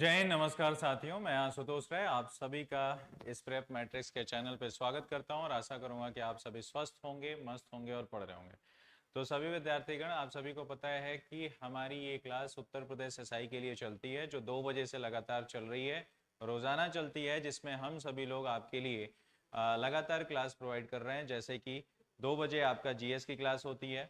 जय हिंद, नमस्कार साथियों। मैं आशुतोष राय आप सभी का इस प्रेप मैट्रिक्स के चैनल पर स्वागत करता हूं और आशा करूंगा कि आप सभी स्वस्थ होंगे, मस्त होंगे और पढ़ रहे होंगे। तो सभी विद्यार्थीगण, आप सभी को पता है कि हमारी ये क्लास उत्तर प्रदेश एसआई के लिए चलती है, जो 2 बजे से लगातार चल रही है, रोजाना चलती है, जिसमें हम सभी लोग आपके लिए लगातार क्लास प्रोवाइड कर रहे हैं। जैसे कि 2 बजे आपका जीएस की क्लास होती है,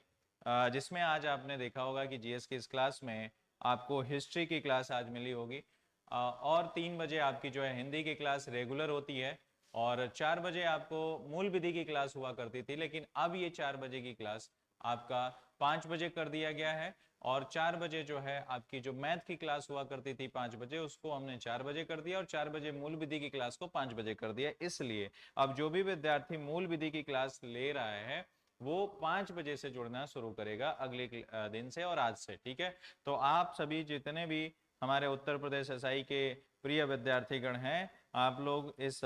जिसमें आज आपने देखा होगा कि जीएस की इस क्लास में आपको हिस्ट्री की क्लास आज मिली होगी। और 3 बजे आपकी जो है हिंदी की क्लास रेगुलर होती है और 4 बजे आपको मूल विधि की क्लास हुआ करती थी, लेकिन अब ये 4 बजे की क्लास आपका 5 बजे कर दिया गया है। और 4 बजे जो है आपकी जो मैथ की क्लास हुआ करती थी 5 बजे, उसको हमने 4 बजे कर दिया और 4 बजे मूल विधि की क्लास को 5 बजे कर दिया। इसलिए अब जो भी विद्यार्थी मूल विधि की क्लास ले रहा है वो 5 बजे से जुड़ना शुरू करेगा अगले दिन से और आज से। ठीक है, तो आप सभी जितने भी हमारे उत्तर प्रदेश एसआई के प्रिय विद्यार्थीगण हैं, आप लोग इस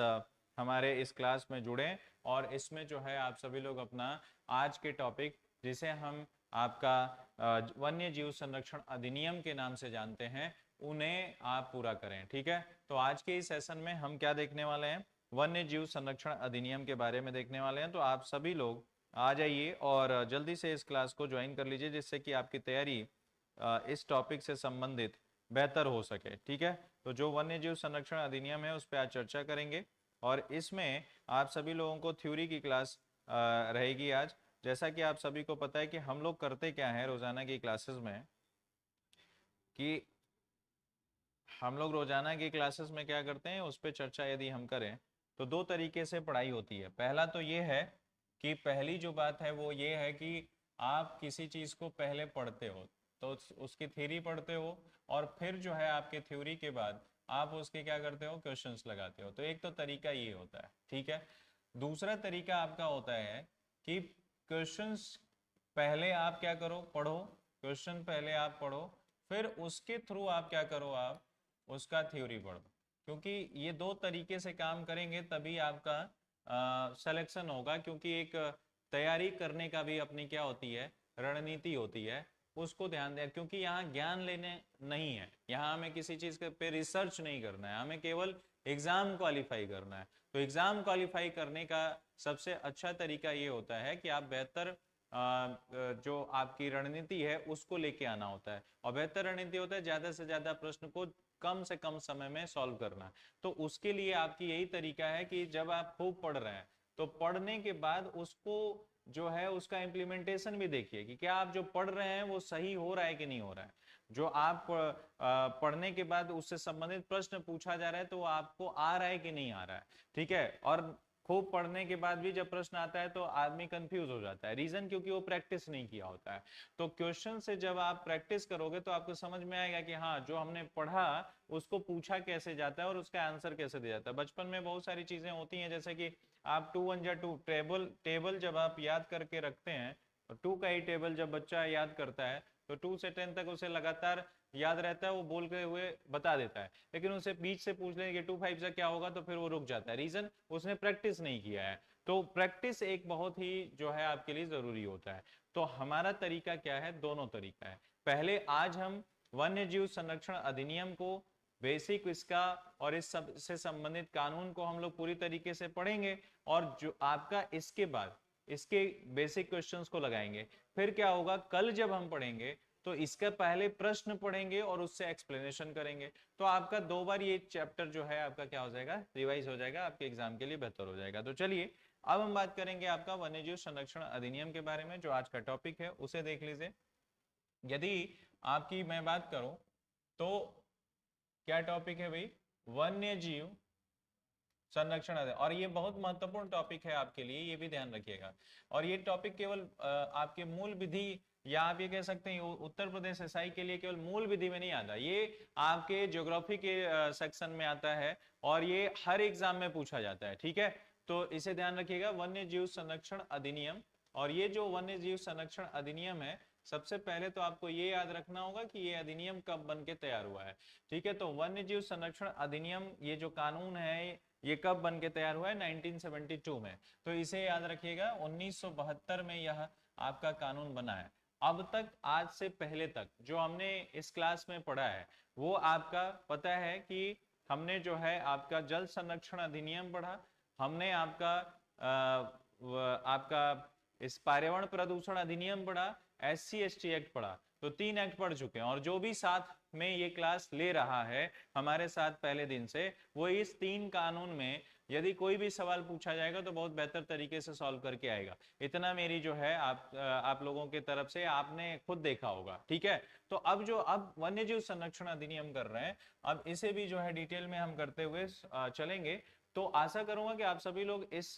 हमारे इस क्लास में जुड़ें और इसमें जो है आप सभी लोग अपना आज के टॉपिक, जिसे हम आपका वन्य जीव संरक्षण अधिनियम के नाम से जानते हैं, उन्हें आप पूरा करें। ठीक है, तो आज के इस सेशन में हम क्या देखने वाले हैं, वन्य जीव संरक्षण अधिनियम के बारे में देखने वाले हैं। तो आप सभी लोग आ जाइए और जल्दी से इस क्लास को ज्वाइन कर लीजिए, जिससे कि आपकी तैयारी इस टॉपिक से संबंधित बेहतर हो सके। ठीक है, तो जो वन्य जीव संरक्षण अधिनियम है उस पर आज चर्चा करेंगे और इसमें आप सभी लोगों को थ्योरी की क्लास रहेगी आज। जैसा कि आप सभी को पता है कि हम लोग करते क्या है रोजाना की क्लासेस में, कि हम लोग रोजाना की क्लासेस में क्या करते हैं उस पर चर्चा यदि हम करें तो 2 तरीके से पढ़ाई होती है। पहला तो ये है कि पहली जो बात है वो ये है कि आप किसी चीज को पहले पढ़ते हो, तो उसकी थ्योरी पढ़ते हो और फिर जो है आपके थ्योरी के बाद आप उसके क्या करते हो, क्वेश्चंस लगाते हो। तो एक तो तरीका ये होता है। ठीक है, दूसरा तरीका आपका होता है कि क्वेश्चंस पहले आप क्या करो, पढ़ो, क्वेश्चन पहले आप पढ़ो, फिर उसके थ्रू आप क्या करो, आप उसका थ्योरी पढ़ो। क्योंकि ये 2 तरीके से काम करेंगे तभी आपका सिलेक्शन होगा। क्योंकि एक तैयारी करने का भी अपनी क्या होती है, रणनीति होती है, उसको ध्यान दें। क्योंकि यहाँ ज्ञान लेने नहीं है, यहाँ हमें किसी चीज पे रिसर्च नहीं करना है, हमें केवल एग्जाम क्वालिफाई करना है। तो एग्जाम क्वालिफाई करने का सबसे अच्छा तरीका ये होता है कि आप बेहतर जो आपकी रणनीति है उसको लेके आना होता है। और बेहतर रणनीति होता है ज्यादा से ज्यादा प्रश्न को कम से कम समय में सॉल्व करना। तो उसके लिए आपकी यही तरीका है कि जब आप खूब पढ़ रहे हैं तो पढ़ने के बाद उसको जो है उसका इम्प्लीमेंटेशन भी देखिए कि क्या आप जो पढ़ रहे हैं वो सही हो रहा है कि नहीं हो रहा है। जो आप पढ़ने के बाद उससे संबंधित प्रश्न पूछा जा रहा है तो वो आपको आ रहा है कि नहीं आ रहा है। ठीक है, और खूब पढ़ने के बाद भी जब प्रश्न आता है तो आदमी कंफ्यूज हो जाता है। रीजन क्योंकि वो प्रैक्टिस नहीं किया होता है। तो क्वेश्चन से जब आप प्रैक्टिस करोगे तो आपको समझ में आएगा कि हाँ, जो हमने पढ़ा उसको पूछा कैसे जाता है और उसका आंसर कैसे दिया जाता है। बचपन में बहुत सारी चीजें होती हैं, जैसे कि आप 2 1 जा 2 टेबल टेबल जब आप याद करके रखते हैं, और 2 का ही टेबल जब बच्चा याद करता है तो 2 से 10 तक उसे लगातार याद रहता है, वो बोलते हुए बता देता है। लेकिन उसे बीच से पूछ लेंगे 2 5 से क्या होगा तो फिर वो रुक जाता है। रीजन, उसने प्रैक्टिस नहीं किया है। तो प्रैक्टिस एक बहुत ही जो है आपके लिए जरूरी होता है। तो हमारा तरीका क्या है, दोनों तरीका है। पहले आज हम वन्य जीव संरक्षण अधिनियम को, बेसिक इसका और इस सब से संबंधित कानून को हम लोग पूरी तरीके से पढ़ेंगे और जो आपका इसके बाद इसके बेसिक क्वेश्चंस को लगाएंगे। फिर क्या होगा, कल जब हम पढ़ेंगे तो इसके पहले प्रश्न पढ़ेंगे और उससे एक्सप्लेनेशन करेंगे। तो आपका 2 बार ये चैप्टर जो है आपका क्या हो जाएगा, रिवाइज हो जाएगा, आपके एग्जाम के लिए बेहतर हो जाएगा। तो चलिए अब हम बात करेंगे आपका वन्यजीव संरक्षण अधिनियम के बारे में, जो आज का टॉपिक है उसे देख लीजिए। यदि आपकी मैं बात करूं तो क्या टॉपिक है भाई, वन्य जीव संरक्षण अधिनियम। और ये बहुत महत्वपूर्ण टॉपिक है आपके लिए, ये भी ध्यान रखिएगा। और ये टॉपिक केवल आपके मूल विधि, या आप ये कह सकते हैं उत्तर प्रदेश एसआई के लिए केवल मूल विधि में नहीं आता, ये आपके ज्योग्राफी के सेक्शन में आता है और ये हर एग्जाम में पूछा जाता है। ठीक है, तो इसे ध्यान रखिएगा, वन्य जीव संरक्षण अधिनियम। और ये जो वन्य जीव संरक्षण अधिनियम है, सबसे पहले तो आपको ये याद रखना होगा कि ये अधिनियम कब बन के तैयार हुआ है। ठीक है, तो वन्य जीव संरक्षण अधिनियम, ये जो कानून है, ये कब बन के तैयार हुआ है, 1972 में। तो इसे याद रखिएगा, 1972 में यह आपका कानून बना है। अब तक, आज से पहले तक जो हमने इस क्लास में पढ़ा है वो आपका पता है कि हमने जो है आपका जल संरक्षण अधिनियम पढ़ा, हमने आपका आपका इस पर्यावरण प्रदूषण अधिनियम पढ़ा, SC/ST एक्ट पढ़ा। तो 3 एक्ट पढ़ चुके हैं और जो भी साथ में ये क्लास ले रहा है हमारे साथ पहले दिन से, वो इस 3 कानून में यदि कोई भी सवाल पूछा जाएगा तो बहुत बेहतर तरीके से सॉल्व करके आएगा। इतना मेरी जो है आप लोगों की तरफ से आपने खुद देखा होगा, ठीक है। तो अब वन्य जीव संरक्षण अधिनियम कर रहे हैं, अब इसे भी जो है डिटेल में हम करते हुए चलेंगे। तो आशा करूंगा कि आप सभी लोग इस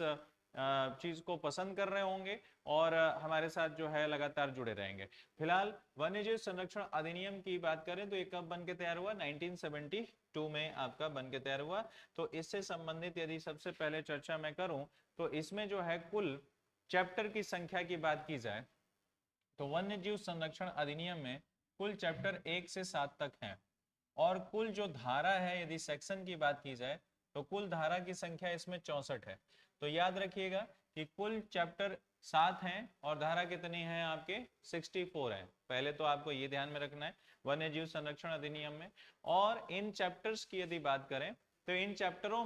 चीज को पसंद कर रहे होंगे और हमारे साथ जो है लगातार जुड़े रहेंगे। फिलहाल वन्यजीव संरक्षण अधिनियम की बात करें तो ये कब बन के तैयार हुआ, 1972 में आपका बन के तैयार हुआ। तो इससे संबंधित यदि सबसे पहले चर्चा मैं करूं तो इसमें जो है कुल चैप्टर की संख्या की बात की जाए तो वन्य जीव संरक्षण अधिनियम में कुल चैप्टर 1 से 7 तक हैं और कुल जो धारा है यदि सेक्शन की बात की जाए तो कुल धारा की संख्या इसमें 64 है। तो याद रखिएगा कि कुल चैप्टर 7 हैं और धारा कितनी है आपके 64 है। पहले तो आपको ये ध्यान में रखना है वन्य जीव संरक्षण अधिनियम में। और इन चैप्टर्स की यदि बात करें तो इन चैप्टरों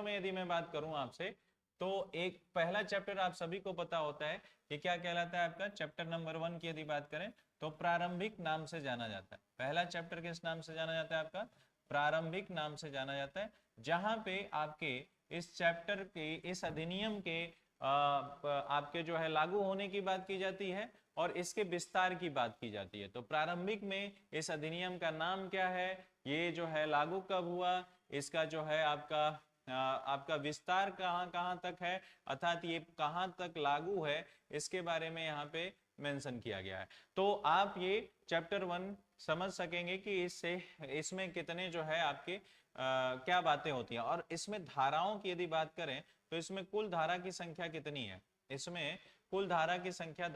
में यदि मैं बात करूं आपसे तो एक पहला चैप्टर आप सभी को पता होता है कि क्या कहलाता है आपका, चैप्टर नंबर 1 की यदि बात करें तो प्रारंभिक नाम से जाना जाता है। पहला चैप्टर किस नाम से जाना जाता है आपका, प्रारंभिक नाम से जाना जाता है, जहां पे आपके इस चैप्टर के इस अधिनियम के आपके जो है लागू होने की बात की जाती है और इसके विस्तार की बात की जाती है। तो प्रारंभिक में इस अधिनियम का नाम क्या है, ये जो है लागू कब हुआ, इसका जो है आपका विस्तार कहां कहां तक है, अर्थात ये कहां तक लागू है, इसके बारे में यहाँ पे मेंशन किया गया है। तो आप ये चैप्टर 1 समझ सकेंगे कि इसमें कितने जो है आपके क्या बातें होती हैं। और इसमें धाराओं की यदि बात करें तो इसमें कुल धारा की संख्या कितनी है, इसमें कुल धारा की संख्या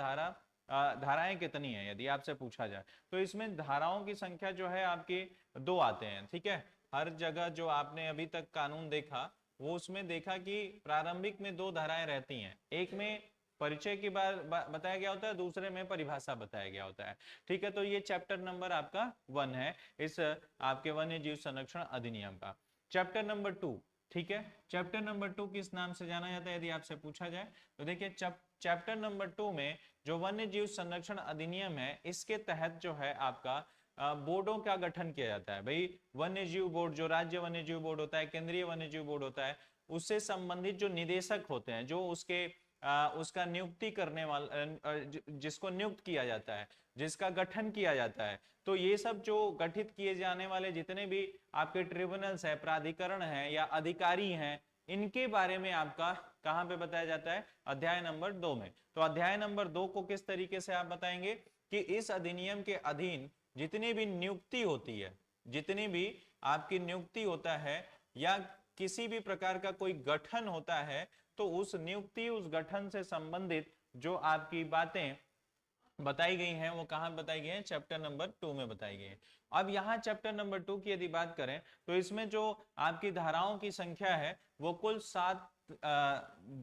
धाराएं कितनी है यदि आपसे पूछा जाए तो इसमें धाराओं की संख्या जो है आपकी 2 आते हैं, ठीक है। हर जगह जो आपने अभी तक कानून देखा वो उसमें देखा कि प्रारंभिक में 2 धाराएं रहती हैं, एक में परिचय की बात बताया गया होता है, दूसरे में परिभाषा बताया गया होता है, ठीक है। तो ये चैप्टर नंबर आपका 1 है इस आपके वन्य जीव संरक्षण अधिनियम का। चैप्टर नंबर 2, ठीक है, चैप्टर नंबर 2 किस नाम से जाना जाता है यदि आपसे पूछा जाए तो देखिए चैप्टर नंबर 2 में जो वन्य जीव संरक्षण अधिनियम है इसके तहत जो है आपका बोर्डों का गठन किया जाता है। भाई वन्य जीव बोर्ड, जो राज्य वन्य जीव बोर्ड होता है, केंद्रीय वन्य जीव बोर्ड होता है, उससे संबंधित जो निदेशक होते हैं, जो उसका नियुक्ति करने वाला जिसको नियुक्त किया जाता है, जिसका गठन किया जाता है, तो ये सब जो गठित किए जाने वाले जितने भी आपके ट्रिब्यूनल्स है, प्राधिकरण है या अधिकारी हैं, इनके बारे में आपका कहां पे बताया जाता है, अध्याय नंबर 2 में। तो अध्याय नंबर 2 को किस तरीके से आप बताएंगे कि इस अधिनियम के अधीन जितनी भी नियुक्ति होती है, जितनी भी आपकी नियुक्ति होता है या किसी भी प्रकार का कोई गठन होता है तो उस नियुक्ति उस गठन से संबंधित जो आपकी बातें बताई गई हैं वो कहां बताई गई हैं, चैप्टर नंबर 2 में बताई गई हैं। अब यहाँ चैप्टर नंबर 2 की यदि बात करें तो इसमें जो आपकी धाराओं की संख्या है वो कुल 7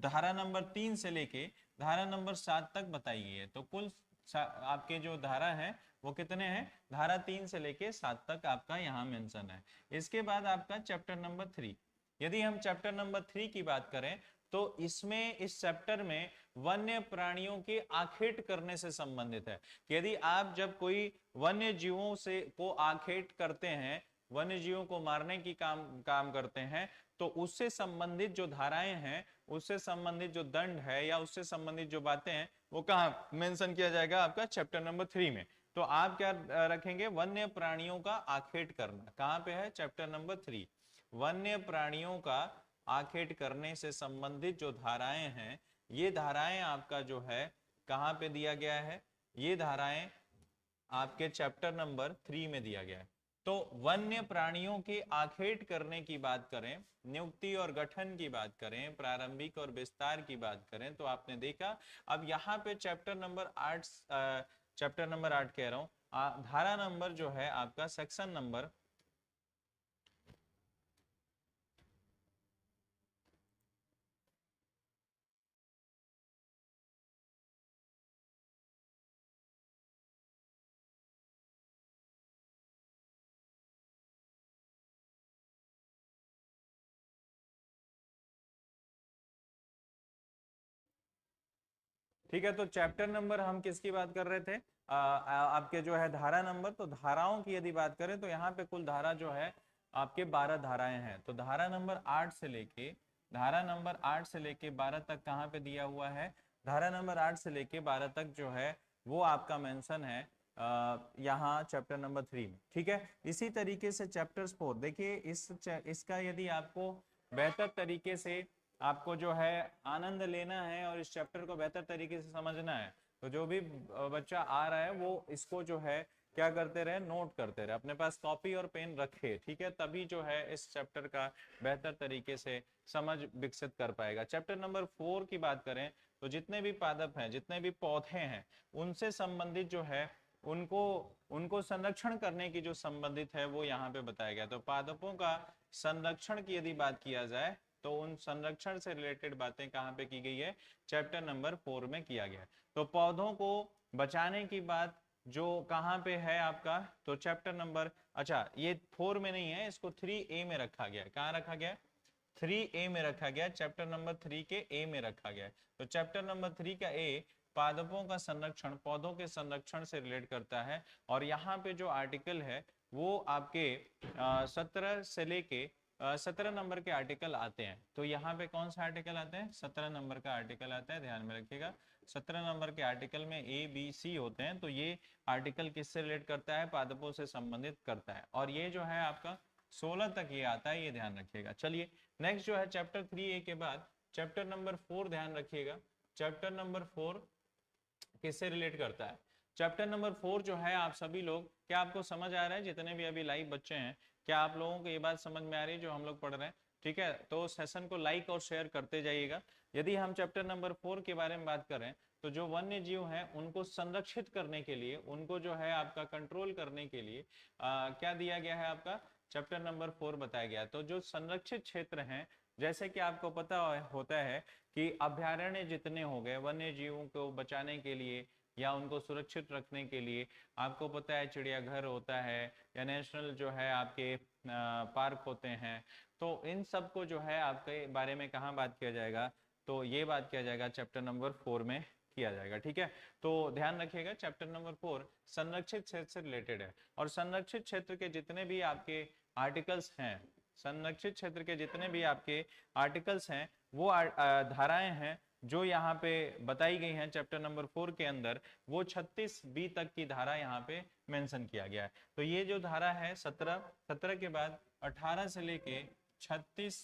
धारा नंबर 3 से लेके धारा नंबर 7 तक बताई गई है। तो कुल आपके जो धारा है वो कितने हैं, धारा 3 से लेके 7 तक आपका यहाँ मेंशन है। इसके बाद आपका चैप्टर नंबर 3, यदि हम चैप्टर नंबर 3 की बात करें तो इसमें इस चैप्टर में वन्य प्राणियों की आखेट करने से संबंधित है। यदि आप जब कोई वन्य जीवों से को आखेट करते हैं, वन्य जीवों को मारने की काम करते हैं, तो उससे संबंधित जो धाराएं हैं, उससे संबंधित जो दंड है या उससे संबंधित जो बातें हैं वो कहाँ मेंशन किया जाएगा, आपका चैप्टर नंबर 3 में। तो आप क्या रखेंगे, वन्य प्राणियों का आखेट करना कहाँ पे है, चैप्टर नंबर 3। वन्य प्राणियों का आखेट करने से संबंधित जो धाराएं हैं, ये धाराएं आपका जो है कहां पे दिया गया है, ये धाराएं आपके चैप्टर नंबर 3 में दिया गया है। तो वन्य प्राणियों के आखेट करने की बात करें, नियुक्ति और गठन की बात करें, प्रारंभिक और विस्तार की बात करें तो आपने देखा अब यहाँ पे चैप्टर नंबर 8 कह रहा हूं, धारा नंबर जो है आपका सेक्शन नंबर ठीक है, तो चैप्टर नंबर हम किसकी बात कर रहे थे, आपके जो है धारा नंबर, तो धाराओं की यदि बात करें तो यहाँ पे कुल धारा जो है आपके 12 धाराएं हैं। तो धारा नंबर 8 से लेके 12 तक कहाँ पे दिया हुआ है, धारा नंबर 8 से लेके 12 तक जो है वो आपका मेंशन है यहाँ चैप्टर नंबर 3 में। ठीक है, इसी तरीके से चैप्टर 4 देखिए, इसका यदि आपको बेहतर तरीके से आपको जो है आनंद लेना है और इस चैप्टर को बेहतर तरीके से समझना है, तो जो भी बच्चा आ रहा है वो इसको जो है क्या करते रहे, नोट करते रहे, अपने पास कॉपी और पेन रखे। ठीक है, तभी जो है इस चैप्टर का बेहतर तरीके से समझ विकसित कर पाएगा। चैप्टर नंबर 4 की बात करें तो जितने भी पादप हैं, जितने भी पौधे हैं, उनसे संबंधित जो है उनको उनको संरक्षण करने की जो संबंधित है वो यहाँ पे बताया गया। तो पादपों का संरक्षण की यदि बात किया जाए तो उन संरक्षण से रिलेटेड बातें कहाँ पे की गई है, चैप्टर नंबर 4 में किया गया। तो पौधों को बचाने की बात जो कहाँ पे है आपका, तो चैप्टर नंबर, अच्छा ये 4 में नहीं है, इसको 3A में रखा गया है। कहाँ रखा गया है, 3A में रखा गया, चैप्टर नंबर 3 के A में रखा गया है। तो चैप्टर नंबर 3 का A पादपों का संरक्षण, पौधों के संरक्षण से रिलेट करता है। और यहाँ पे जो आर्टिकल है वो आपके 17 से लेके 17 नंबर के आर्टिकल आते हैं। तो यहाँ पे कौन सा आर्टिकल आते हैं, 17 नंबर का आर्टिकल आता है, ध्यान में रखिएगा। 17 नंबर के आर्टिकल में A, B, C होते हैं। तो ये आर्टिकल किससे रिलेट करता है, पादपों से संबंधित करता है। और ये जो है आपका 16 तक ये आता है, ये ध्यान रखिएगा। चलिए नेक्स्ट जो है चैप्टर 3A के बाद चैप्टर नंबर 4 ध्यान रखिएगा। चैप्टर नंबर 4 किससे रिलेट करता है, चैप्टर नंबर 4 जो है आप सभी लोग, क्या आपको समझ आ रहा है, जितने भी अभी लाइव बच्चे हैं, क्या आप लोगों को ये बात समझ में आ रही है जो हम लोग पढ़ रहे हैं। ठीक है, तो सेशन को लाइक और शेयर करते जाइएगा। यदि हम चैप्टर नंबर 4 के बारे में बात करें तो जो वन्य जीव हैं उनको संरक्षित करने के लिए, उनको जो है आपका कंट्रोल करने के लिए क्या दिया गया है, आपका चैप्टर नंबर 4 बताया गया। तो जो संरक्षित क्षेत्र हैं, जैसे कि आपको पता होता है कि अभ्यारण्य जितने हो गए, वन्य जीवों को बचाने के लिए या उनको सुरक्षित रखने के लिए, आपको पता है चिड़ियाघर होता है या नेशनल जो है आपके पार्क होते हैं। तो इन सब को जो है आपके बारे में कहाँ बात किया जाएगा, तो ये बात किया जाएगा चैप्टर नंबर 4 में किया जाएगा। ठीक है, तो ध्यान रखिएगा चैप्टर नंबर 4 संरक्षित क्षेत्र से रिलेटेड है। और संरक्षित क्षेत्र के जितने भी आपके आर्टिकल्स हैं, संरक्षित क्षेत्र के जितने भी आपके आर्टिकल्स हैं, वो धाराएं हैं जो यहाँ पे बताई गई हैं चैप्टर नंबर 4 के अंदर, वो 36B तक की धारा यहाँ पे मेंशन किया गया है। तो ये जो धारा है 17 के बाद 18 से लेके 36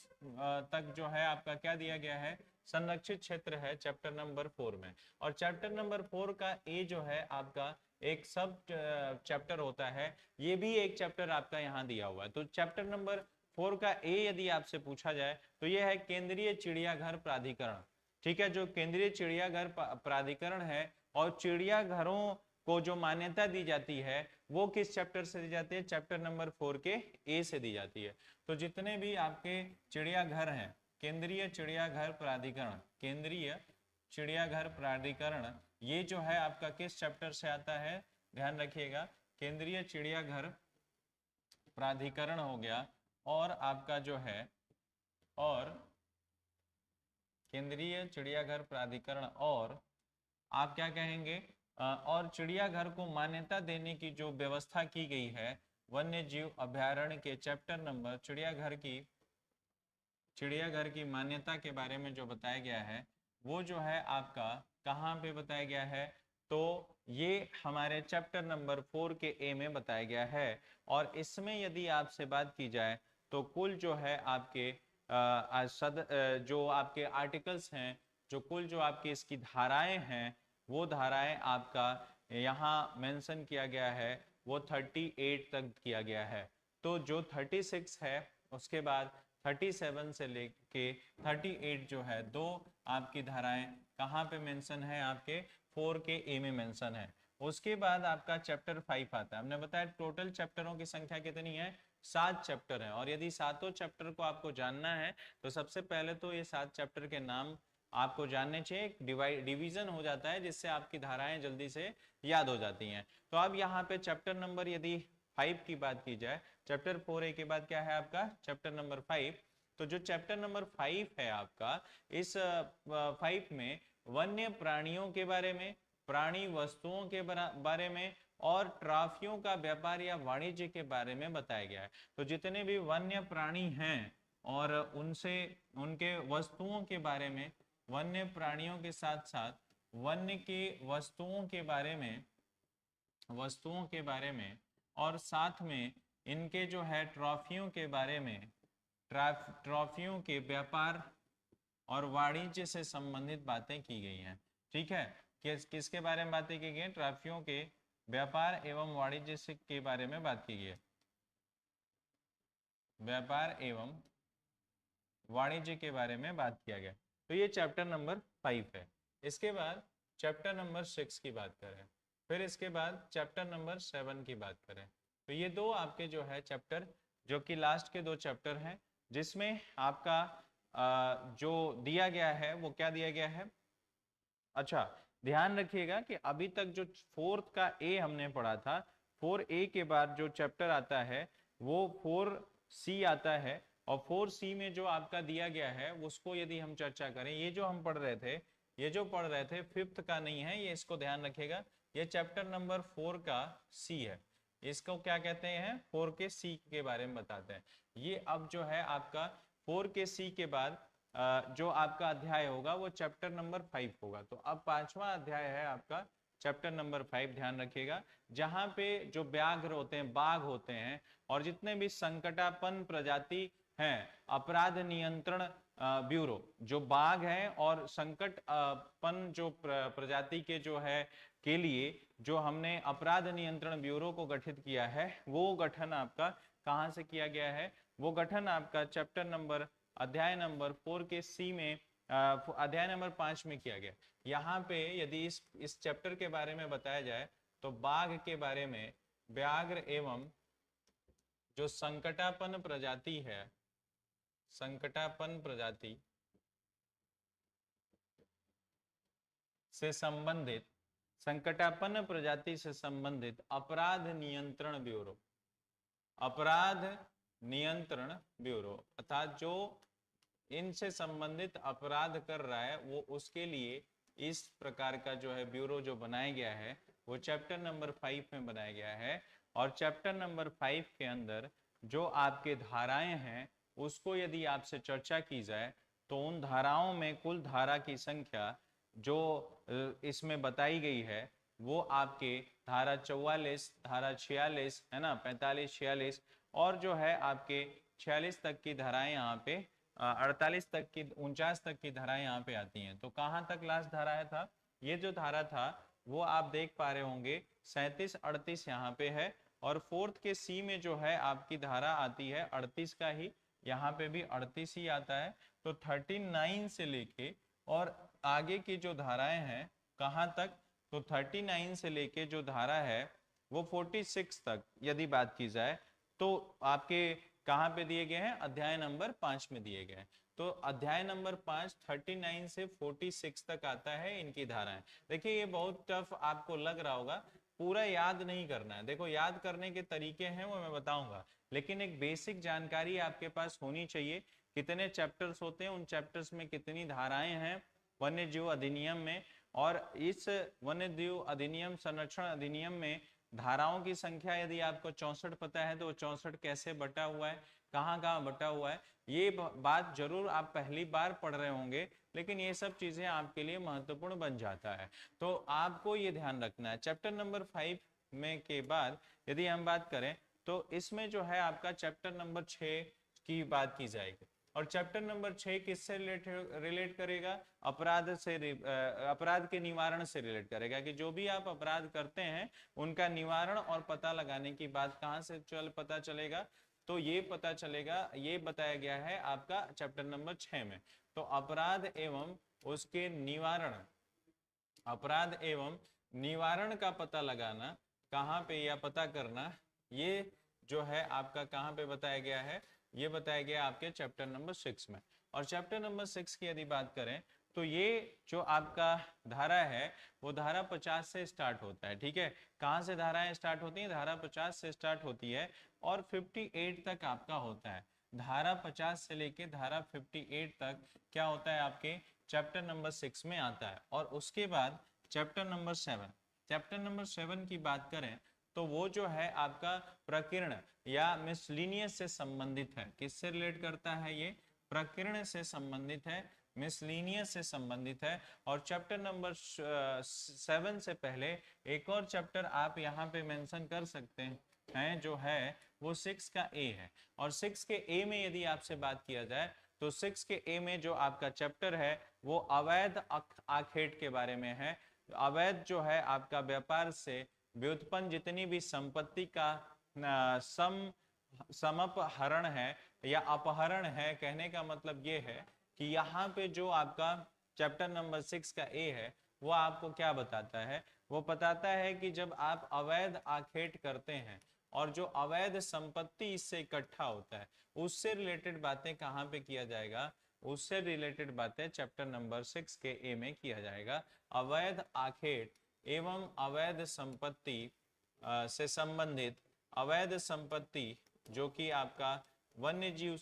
तक जो है आपका क्या दिया गया है, संरक्षित क्षेत्र है चैप्टर नंबर 4 में। और चैप्टर नंबर 4 का ए जो है आपका एक सब चैप्टर होता है, ये भी एक चैप्टर आपका यहाँ दिया हुआ है। तो चैप्टर नंबर 4 का ए यदि आपसे पूछा जाए तो ये है केंद्रीय चिड़ियाघर प्राधिकरण। ठीक है, जो केंद्रीय चिड़ियाघर प्राधिकरण है, और चिड़ियाघरों को जो मान्यता दी जाती है वो किस चैप्टर से दी जाती है, चैप्टर नंबर 4 के ए से दी जाती है। तो जितने भी आपके चिड़ियाघर हैं, केंद्रीय चिड़ियाघर प्राधिकरण, केंद्रीय चिड़ियाघर प्राधिकरण, ये जो है आपका किस चैप्टर से आता है, ध्यान रखिएगा, केंद्रीय चिड़ियाघर प्राधिकरण हो गया। और आपका जो है, और केंद्रीय चिड़ियाघर प्राधिकरण, और आप क्या कहेंगे, और चिड़ियाघर को मान्यता देने की जो व्यवस्था की गई है वन्य जीव अभ्यारण्य के चैप्टर नंबर चिड़ियाघर की मान्यता के बारे में जो बताया गया है वो जो है आपका कहाँ पे बताया गया है, तो ये हमारे चैप्टर नंबर 4 के ए में बताया गया है। और इसमें यदि आपसे बात की जाए तो कुल जो है आपके जो आपके आर्टिकल्स हैं, जो कुल जो आपकी इसकी धाराएं हैं, वो धाराएं आपका यहाँ मेंशन किया गया है, वो 38 तक किया गया है। तो जो 36 है उसके बाद 37 से लेके 38 जो है, दो आपकी धाराएं कहाँ पे मेंशन है, आपके 4 के ए में मेंशन है। उसके बाद आपका चैप्टर 5 आता है। हमने बताया टोटल चैप्टरों की संख्या कितनी है, 7 चैप्टर है। और यदि सातों चैप्टर को आपको जानना है तो सबसे पहले तो ये 7 चैप्टर के नाम आपको जानने चाहिए, डिवीजन हो जाता है जिससे आपकी धाराएं जल्दी से याद हो जाती हैं। तो अब यहाँ पे चैप्टर नंबर यदि 5 की बात की जाए, चैप्टर 4A के बाद क्या है आपका चैप्टर नंबर 5। तो जो चैप्टर नंबर 5 है आपका, इस 5 में वन्य प्राणियों के बारे में, प्राणी वस्तुओं के बारे में और ट्रॉफियों का व्यापार या वाणिज्य के बारे में बताया गया है। तो जितने भी वन्य प्राणी हैं और उनसे उनके वस्तुओं के बारे में, वन्य प्राणियों के साथ साथ वन्य की वस्तुओं के बारे में, और साथ में इनके जो है ट्रॉफियों के बारे में, ट्रॉफियों के व्यापार और वाणिज्य से संबंधित बातें की गई हैं। ठीक है, किसके बारे में बातें की गई हैं? ट्रॉफियों के व्यापार एवं वाणिज्य से के बारे में बात की गई है, व्यापार एवं वाणिज्य के बारे में बात किया गया। तो ये चैप्टर नंबर 5 है। इसके बाद चैप्टर नंबर 6 की बात करें, फिर इसके बाद चैप्टर नंबर 7 की बात करें। तो ये दो आपके जो है चैप्टर, जो कि लास्ट के दो चैप्टर हैं, जिसमें आपका जो दिया गया है वो क्या दिया गया है। अच्छा, ध्यान रखिएगा कि अभी तक जो 4th का ए हमने पढ़ा था, 4A के बाद जो चैप्टर आता है वो 4C आता है, और 4C में जो आपका दिया गया है उसको यदि हम चर्चा करें, ये जो हम पढ़ रहे थे, ये जो पढ़ रहे थे 5th का नहीं है, ये इसको ध्यान रखिएगा, ये चैप्टर नंबर 4 का C है। इसको क्या कहते हैं? 4 के C के बारे में बताते हैं। ये अब जो है आपका 4 के C के बाद जो आपका अध्याय होगा वो चैप्टर नंबर 5 होगा। तो अब 5वां अध्याय है आपका चैप्टर नंबर 5, ध्यान रखिएगा, जहां पे जो व्याघ्र होते हैं, बाघ होते हैं, और जितने भी संकटापन्न प्रजाति हैं, अपराध नियंत्रण ब्यूरो, जो बाघ हैं और संकटपन जो प्रजाति के जो है के लिए जो हमने अपराध नियंत्रण ब्यूरो को गठित किया है, वो गठन आपका कहां से किया गया है? वो गठन आपका चैप्टर नंबर अध्याय नंबर 4 के C में अध्याय नंबर 5 में किया गया। यहाँ पे यदि इस चैप्टर के बारे में बताया जाए तो बाघ के बारे में, व्याघ्र एवं जो संकटापन्न प्रजाति है, संकटापन्न प्रजाति से संबंधित, संकटापन्न प्रजाति से संबंधित अपराध नियंत्रण ब्यूरो, अपराध नियंत्रण ब्यूरो अर्थात जो इनसे संबंधित अपराध कर रहा है, वो उसके लिए इस प्रकार का जो है ब्यूरो जो बनाया गया है वो चैप्टर नंबर 5 में बनाया गया है। और चैप्टर नंबर 5 के अंदर जो आपके धाराएं हैं उसको यदि आपसे चर्चा की जाए तो उन धाराओं में कुल धारा की संख्या जो इसमें बताई गई है वो आपके धारा 44, धारा 46 है ना, 45, 46 और जो है आपके 46 तक की धाराएं यहाँ पे, 48 तक की, 49 तक की धाराएं यहाँ पे आती हैं। तो कहाँ तक लास्ट धारा था? ये जो धारा था वो आप देख पा रहे होंगे 37, 38 यहाँ पे है, और 4th के C में जो है आपकी धारा आती है 38 का ही, यहाँ पे भी 38 ही आता है। तो 39 से लेके और आगे की जो धाराएं हैं कहाँ तक? तो 39 से लेके जो धारा है वो 46 तक यदि बात की जाए तो आपके कहाँ पे दिए गए हैं? अध्याय नंबर 5 में दिए गए हैं। तो अध्याय नंबर 5 39 से 46 तक आता है इनकी धाराएं। देखिए ये बहुत टफ आपको लग रहा होगा, पूरा याद नहीं करना है। देखो याद करने के तरीके हैं वो मैं बताऊंगा, लेकिन एक बेसिक जानकारी आपके पास होनी चाहिए। कितने चैप्टर्स होते हैं, उन चैप्टर्स में कितनी धाराएं हैं वन्य जीव अधिनियम में, और इस वन्य जीव अधिनियम संरक्षण अधिनियम में धाराओं की संख्या यदि आपको 64 पता है तो वो 64 कैसे बटा हुआ है, कहाँ कहाँ बटा हुआ है, ये बात जरूर आप पहली बार पढ़ रहे होंगे, लेकिन ये सब चीजें आपके लिए महत्वपूर्ण बन जाता है। तो आपको ये ध्यान रखना है। चैप्टर नंबर 5 में के बाद यदि हम बात करें तो इसमें जो है आपका चैप्टर नंबर 6 की बात की जाएगी, और चैप्टर नंबर 6 किससे रिलेट करेगा? अपराध से, अपराध के निवारण से रिलेट करेगा, कि जो भी आप अपराध करते हैं उनका निवारण और पता लगाने की बात कहां से पता चलेगा? तो ये पता चलेगा, ये बताया गया है आपका चैप्टर नंबर 6 में। तो अपराध एवं उसके निवारण, अपराध एवं निवारण का पता लगाना कहाँ पे या पता करना, ये जो है आपका कहाँ पे बताया गया है? ये बताया गया आपके चैप्टर नंबर 6 में। और चैप्टर नंबर 6 की यदि बात करें तो ये जो आपका धारा है वो धारा 50 से स्टार्ट होता है। ठीक है, कहाँ से धाराएं स्टार्ट होती हैं? धारा 50 से स्टार्ट होती है और 58 तक आपका होता है। धारा 50 से लेके धारा 58 तक क्या होता है? आपके चैप्टर नंबर 6 में आता है। और उसके बाद चैप्टर नंबर 7 की बात करें तो वो जो है आपका प्रकीर्ण या मिसलिनियस से संबंधित है। किससे रिलेट करता है? ये प्रकीर्ण से संबंधित है, मिसलिनियस से संबंधित है। और चैप्टर नंबर 7 से पहले एक और चैप्टर आप यहाँ पे मेंशन कर सकते हैं, जो है वो 6 का ए है। और 6 के ए में यदि आपसे बात किया जाए तो 6 के ए में जो आपका चैप्टर है वो अवैध आखेट के बारे में है। अवैध जो है आपका व्यापार से व्युत्पन्न जितनी भी संपत्ति का समपहरण है या अपहरण है, कहने का मतलब ये है कि यहाँ पे जो आपका चैप्टर नंबर 6 का ए है वो आपको क्या बताता है? वो बताता है कि जब आप अवैध आखेट करते हैं और जो अवैध संपत्ति इससे इकट्ठा होता है उससे रिलेटेड बातें कहाँ पे किया जाएगा? उससे रिलेटेड बातें चैप्टर नंबर 6 के ए में किया जाएगा। अवैध आखेट एवं अवैध संपत्ति से संबंधित अवैध संपत्ति जो कि आपका वन्य जीव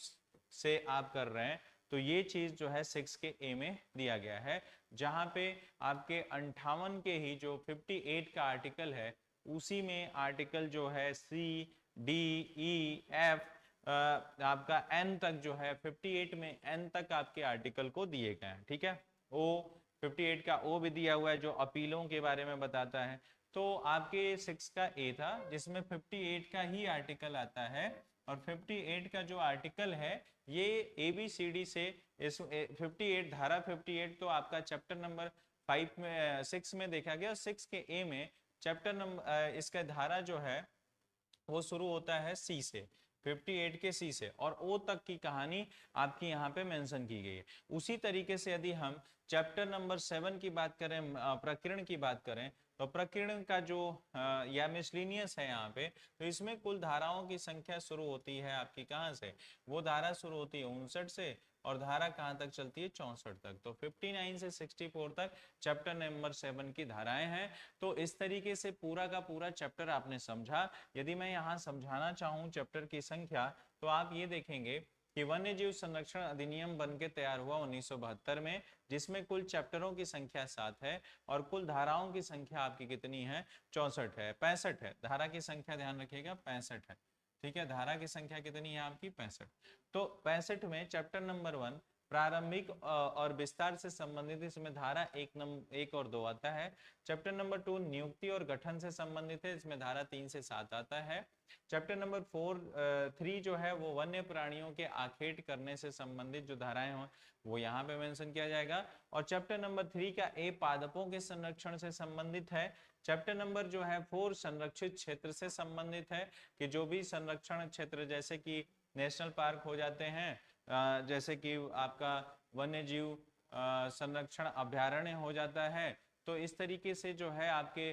से आप कर रहे हैं, तो ये चीज जो है 6 के ए में दिया गया है। जहां पे आपके 58 के ही जो 58 का आर्टिकल है उसी में आर्टिकल जो है सी डी ई एफ आपका एन तक जो है 58 में एन तक आपके आर्टिकल को दिए गए हैं। ठीक है, ओ 58 का ओ भी दिया हुआ है जो अपीलों के बारे में बताता है। तो आपके 6 का ए था जिसमें 58 का ही आर्टिकल आता है। और 58 का जो आर्टिकल है ये ABCD से इस 58 धारा 58 तो आपका चैप्टर नंबर 5 में 6 में देखा गया। 6 के ए में चैप्टर नंबर इसका धारा जो है वो शुरू होता है सी से, 58 के सी से, और ओ तक की कहानी आपकी यहाँ पे मेंशन की गई है। उसी तरीके से यदि हम चैप्टर नंबर 7 की बात करें, प्रकीर्ण की बात करें, तो प्रकीर्ण का जो या मिसलिनियस है यहाँ पे, तो इसमें कुल धाराओं की संख्या शुरू होती है आपकी कहाँ से? वो धारा शुरू होती है 59 से और धारा कहाँ तक चलती है? 64 तक। तो 59 से 64 तक चैप्टर नंबर 7 की धाराएं हैं। तो इस तरीके से पूरा का पूरा चैप्टर आपने समझा। यदि मैं यहाँ समझाना चाहूँ चैप्टर की संख्या, तो आप ये देखेंगे कि वन्य जीव संरक्षण अधिनियम बन के तैयार हुआ 1972 में, जिसमें कुल चैप्टरों की संख्या 7 है और कुल धाराओं की संख्या आपकी कितनी है? 64 है, 65 है। धारा की संख्या ध्यान रखिएगा 65 है। ठीक है, धारा की संख्या कितनी है आपकी? 65। तो 65 में चैप्टर नंबर 1 प्रारंभिक और विस्तार से संबंधित, इसमें धारा 1 और 2 आता है। चैप्टर नंबर 2 नियुक्ति और गठन से संबंधित है, इसमें धारा 3 से 7 आता है। चैप्टर नंबर 3 जो है वो वन्य प्राणियों के आखेट करने से संबंधित जो धाराएं हो वो यहाँ पे मेंशन किया जाएगा। और चैप्टर नंबर 3 का ए पादपों के संरक्षण से संबंधित है। चैप्टर नंबर जो है 4 संरक्षित क्षेत्र से संबंधित है, कि जो भी संरक्षण क्षेत्र जैसे कि नेशनल पार्क हो जाते हैं, जैसे कि आपका वन्य जीव संरक्षण अभ्यारण्य हो जाता है, तो इस तरीके से जो है आपके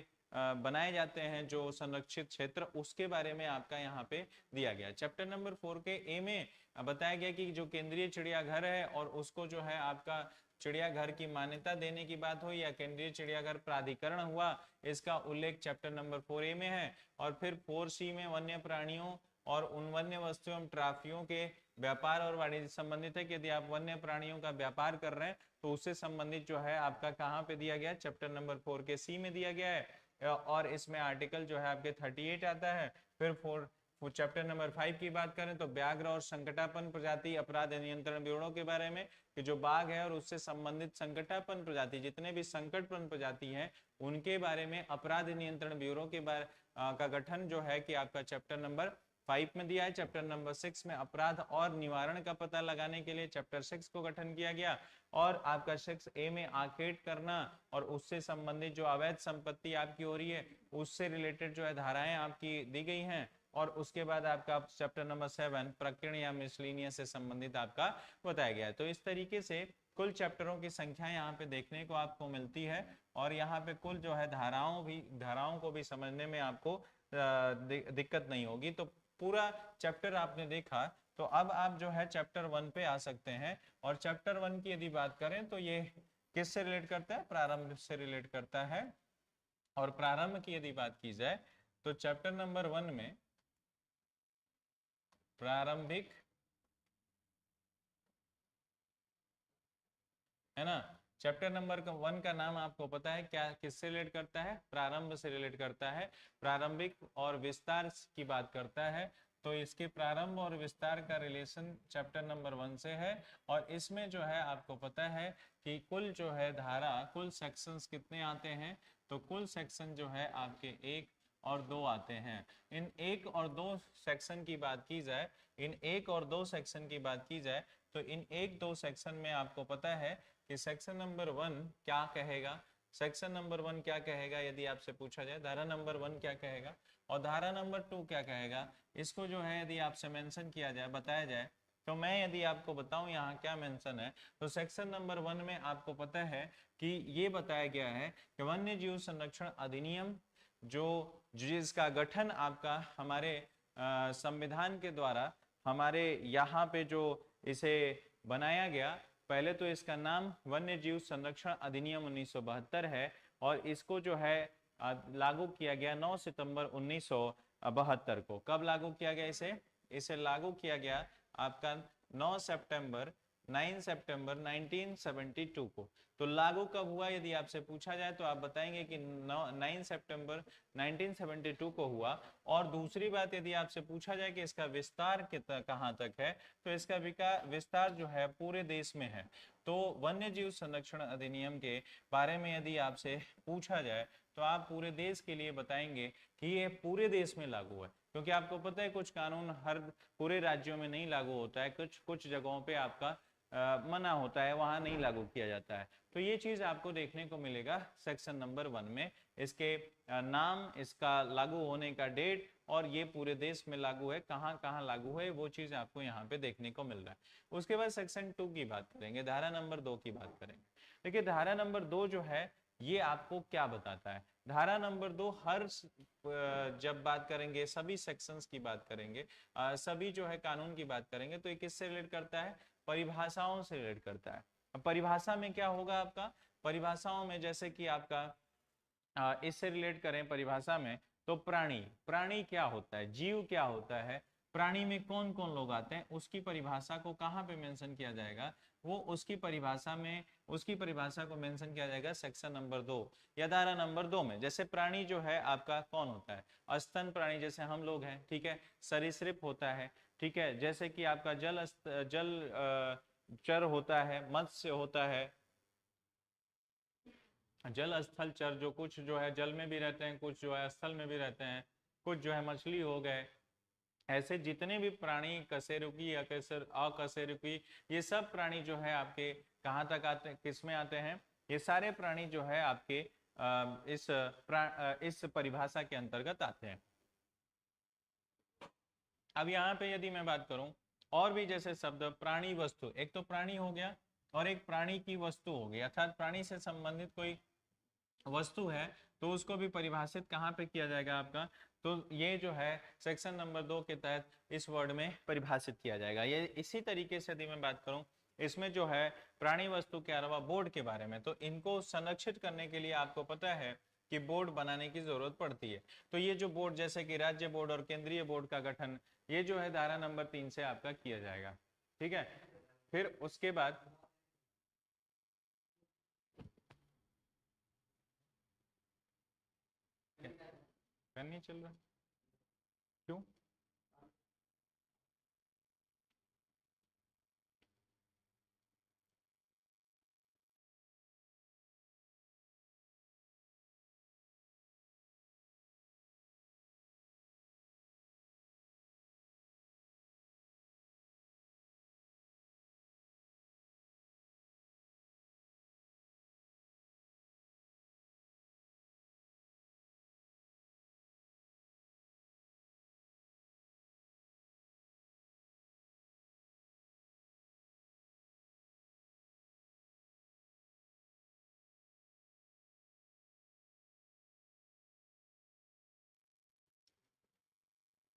बनाए जाते हैं जो संरक्षित क्षेत्र, उसके बारे में आपका यहाँ पे दिया गया। चैप्टर नंबर 4 के ए में बताया गया कि जो केंद्रीय चिड़ियाघर है और उसको जो है आपका चिड़ियाघर की मान्यता देने की बात हुई या केंद्रीय चिड़ियाघर प्राधिकरण हुआ, इसका उल्लेख चैप्टर नंबर 4A में है। और फिर 4C में वन्य प्राणियों और उन वन्य वस्तुओं ट्राफियों के व्यापार और वाणिज्य संबंधित है, कि यदि आप वन्य प्राणियों का व्यापार कर रहे हैं तो उससे संबंधित जो है आपका कहाँ पे दिया गया? चैप्टर नंबर 4 के सी में दिया गया है। और इसमें आर्टिकल जो है आपके 38 आता है। फिर चैप्टर नंबर 5 की बात करें तो व्याघ्र और संकटापन्न प्रजाति अपराध नियंत्रण ब्यूरो के बारे में, कि जो बाघ है और उससे संबंधित संकटापन्न प्रजाति, जितने भी संकटपन्न प्रजाति हैं उनके बारे में अपराध नियंत्रण ब्यूरो के बारे का गठन जो है कि आपका चैप्टर नंबर 5 में दिया है। चैप्टर नंबर 6 में अपराध और निवारण का पता लगाने के लिए चैप्टर 6 को गठन किया गया। और आपका 6A में आखेट करना और उससे संबंधित जो अवैध संपत्ति आपकी हो रही है उससे रिलेटेड जो है धाराएं आपकी दी गई हैं। और उसके बाद आपका चैप्टर नंबर 7 प्रकीर्ण या मिसलिनियस से संबंधित आपका बताया गया है। तो इस तरीके से कुल चैप्टरों की संख्या यहाँ पे देखने को आपको मिलती है। और यहाँ पे कुल जो है धाराओं को भी समझने में आपको दिक्कत नहीं होगी। तो पूरा चैप्टर आपने देखा, तो अब आप जो है चैप्टर 1 पे आ सकते हैं। और चैप्टर 1 की यदि बात करें तो ये किससे रिलेट करता है? प्रारंभ से रिलेट करता है। और प्रारंभ की यदि बात की जाए तो चैप्टर नंबर 1 में प्रारंभिक, है ना, चैप्टर नंबर 1 का नाम आपको पता है क्या, किससे रिलेट करता है? प्रारंभ से रिलेट करता है, प्रारंभिक और विस्तार की बात करता है। तो इसके प्रारंभ और विस्तार का रिलेशन चैप्टर नंबर 1 से है। और इसमें जो है आपको पता है कि कुल जो है धारा, कुल सेक्शंस कितने आते हैं? तो कुल सेक्शन जो है आपके 1 और 2 आते हैं। इन 1 और 2 सेक्शन की बात की जाए, इन 1 और 2 सेक्शन की बात की जाए तो इन 1-2 सेक्शन में आपको पता है कि सेक्शन नंबर 1 क्या कहेगा, सेक्शन नंबर 1 क्या कहेगा यदि आपसे पूछा जाए, धारा नंबर 1 क्या कहेगा और धारा नंबर 2 क्या कहेगा, इसको जो है यदि आपसे मेंशन किया जाए, बताया जाए, तो मैं यदि आपको बताऊं यहाँ क्या मेंशन है, तो सेक्शन नंबर 1 में आपको पता है कि ये बताया गया है कि वन्य जीव संरक्षण अधिनियम जो जिसका गठन आपका हमारे संविधान के द्वारा हमारे यहाँ पे जो इसे बनाया गया, पहले तो इसका नाम वन्य जीव संरक्षण अधिनियम 1972 है और इसको जो है लागू किया गया 9 सितंबर 1972 को। कब लागू किया गया इसे लागू किया गया आपका 9 सितंबर 1972 को। तो लागू कब हुआ यदि आपसे पूछा जाए तो आप बताएंगे कि 9 सितंबर 1972 को हुआ। और दूसरी बात यदि आपसे पूछा जाए कि इसका विस्तार कहाँ तक है, तो इसका विस्तार जो है पूरे देश में है। तो वन्य जीव संरक्षण अधिनियम के बारे में यदि आपसे पूछा जाए तो आप पूरे देश के लिए बताएंगे कि ये पूरे देश में लागू है, क्योंकि आपको पता है कुछ कानून हर पूरे राज्यों में नहीं लागू होता है, कुछ जगहों पे आपका मना होता है, वहां नहीं लागू किया जाता है। तो ये चीज आपको देखने को मिलेगा सेक्शन नंबर 1 में, इसके नाम, इसका लागू होने का डेट और ये पूरे देश में लागू है, कहाँ कहाँ लागू है, वो चीज आपको यहाँ पे देखने को मिल रहा है। उसके बाद सेक्शन 2 की बात करेंगे, धारा नंबर 2 की बात करेंगे। देखिए धारा नंबर 2 जो है ये आपको क्या बताता है? धारा नंबर 2 हर जब बात करेंगे, सभी सेक्शंस की बात करेंगे, सभी जो है कानून की बात करेंगे, तो ये किससे रिलेट करता है? परिभाषाओं से रिलेट करता है। अब परिभाषा में क्या होगा आपका? परिभाषाओं में जैसे कि आपका इससे रिलेट करें परिभाषा में, तो प्राणी, प्राणी क्या होता है, जीव क्या होता है, प्राणी में कौन कौन लोग आते हैं, उसकी परिभाषा को कहाँ पे मेंशन किया जाएगा? वो उसकी परिभाषा में, उसकी परिभाषा को मेंशन किया जाएगा सेक्शन नंबर 2 या धारा नंबर 2 में। जैसे प्राणी जो है आपका कौन होता है? स्तन प्राणी जैसे हम लोग हैं, ठीक है, सरीसृप होता है, ठीक है, जैसे कि आपका जल चर होता है, मत्स्य होता है, जल स्थल चर, जो कुछ जो है जल में भी रहते हैं, कुछ जो है स्थल में भी रहते हैं, कुछ जो है मछली हो गए, ऐसे जितने भी प्राणी, कशेरुकी, अकशेरुकी, ये सब प्राणी जो है आपके कहाँ तक आते हैं, किस में आते हैं? ये सारे प्राणी जो है आपके इस परिभाषा के अंतर्गत आते हैं। अब यहाँ पे यदि मैं बात करूं और भी जैसे शब्द प्राणी वस्तु, एक तो प्राणी हो गया और एक प्राणी की वस्तु हो गई, अर्थात प्राणी से संबंधित कोई वस्तु है तो उसको भी परिभाषित कहाँ पे किया जाएगा आपका? तो ये जो है सेक्शन नंबर 2 के तहत इस वर्ड में परिभाषित किया जाएगा। ये इसी तरीके से यदि मैं बात करूं इसमें जो है प्राणी वस्तु के अलावा बोर्ड के बारे में, तो इनको संरक्षित करने के लिए आपको पता है कि बोर्ड बनाने की जरूरत पड़ती है। तो ये जो बोर्ड, जैसे कि राज्य बोर्ड और केंद्रीय बोर्ड का गठन, ये जो है धारा नंबर 3 से आपका किया जाएगा, ठीक है। फिर उसके बाद फैन नहीं चल रहा, क्यों?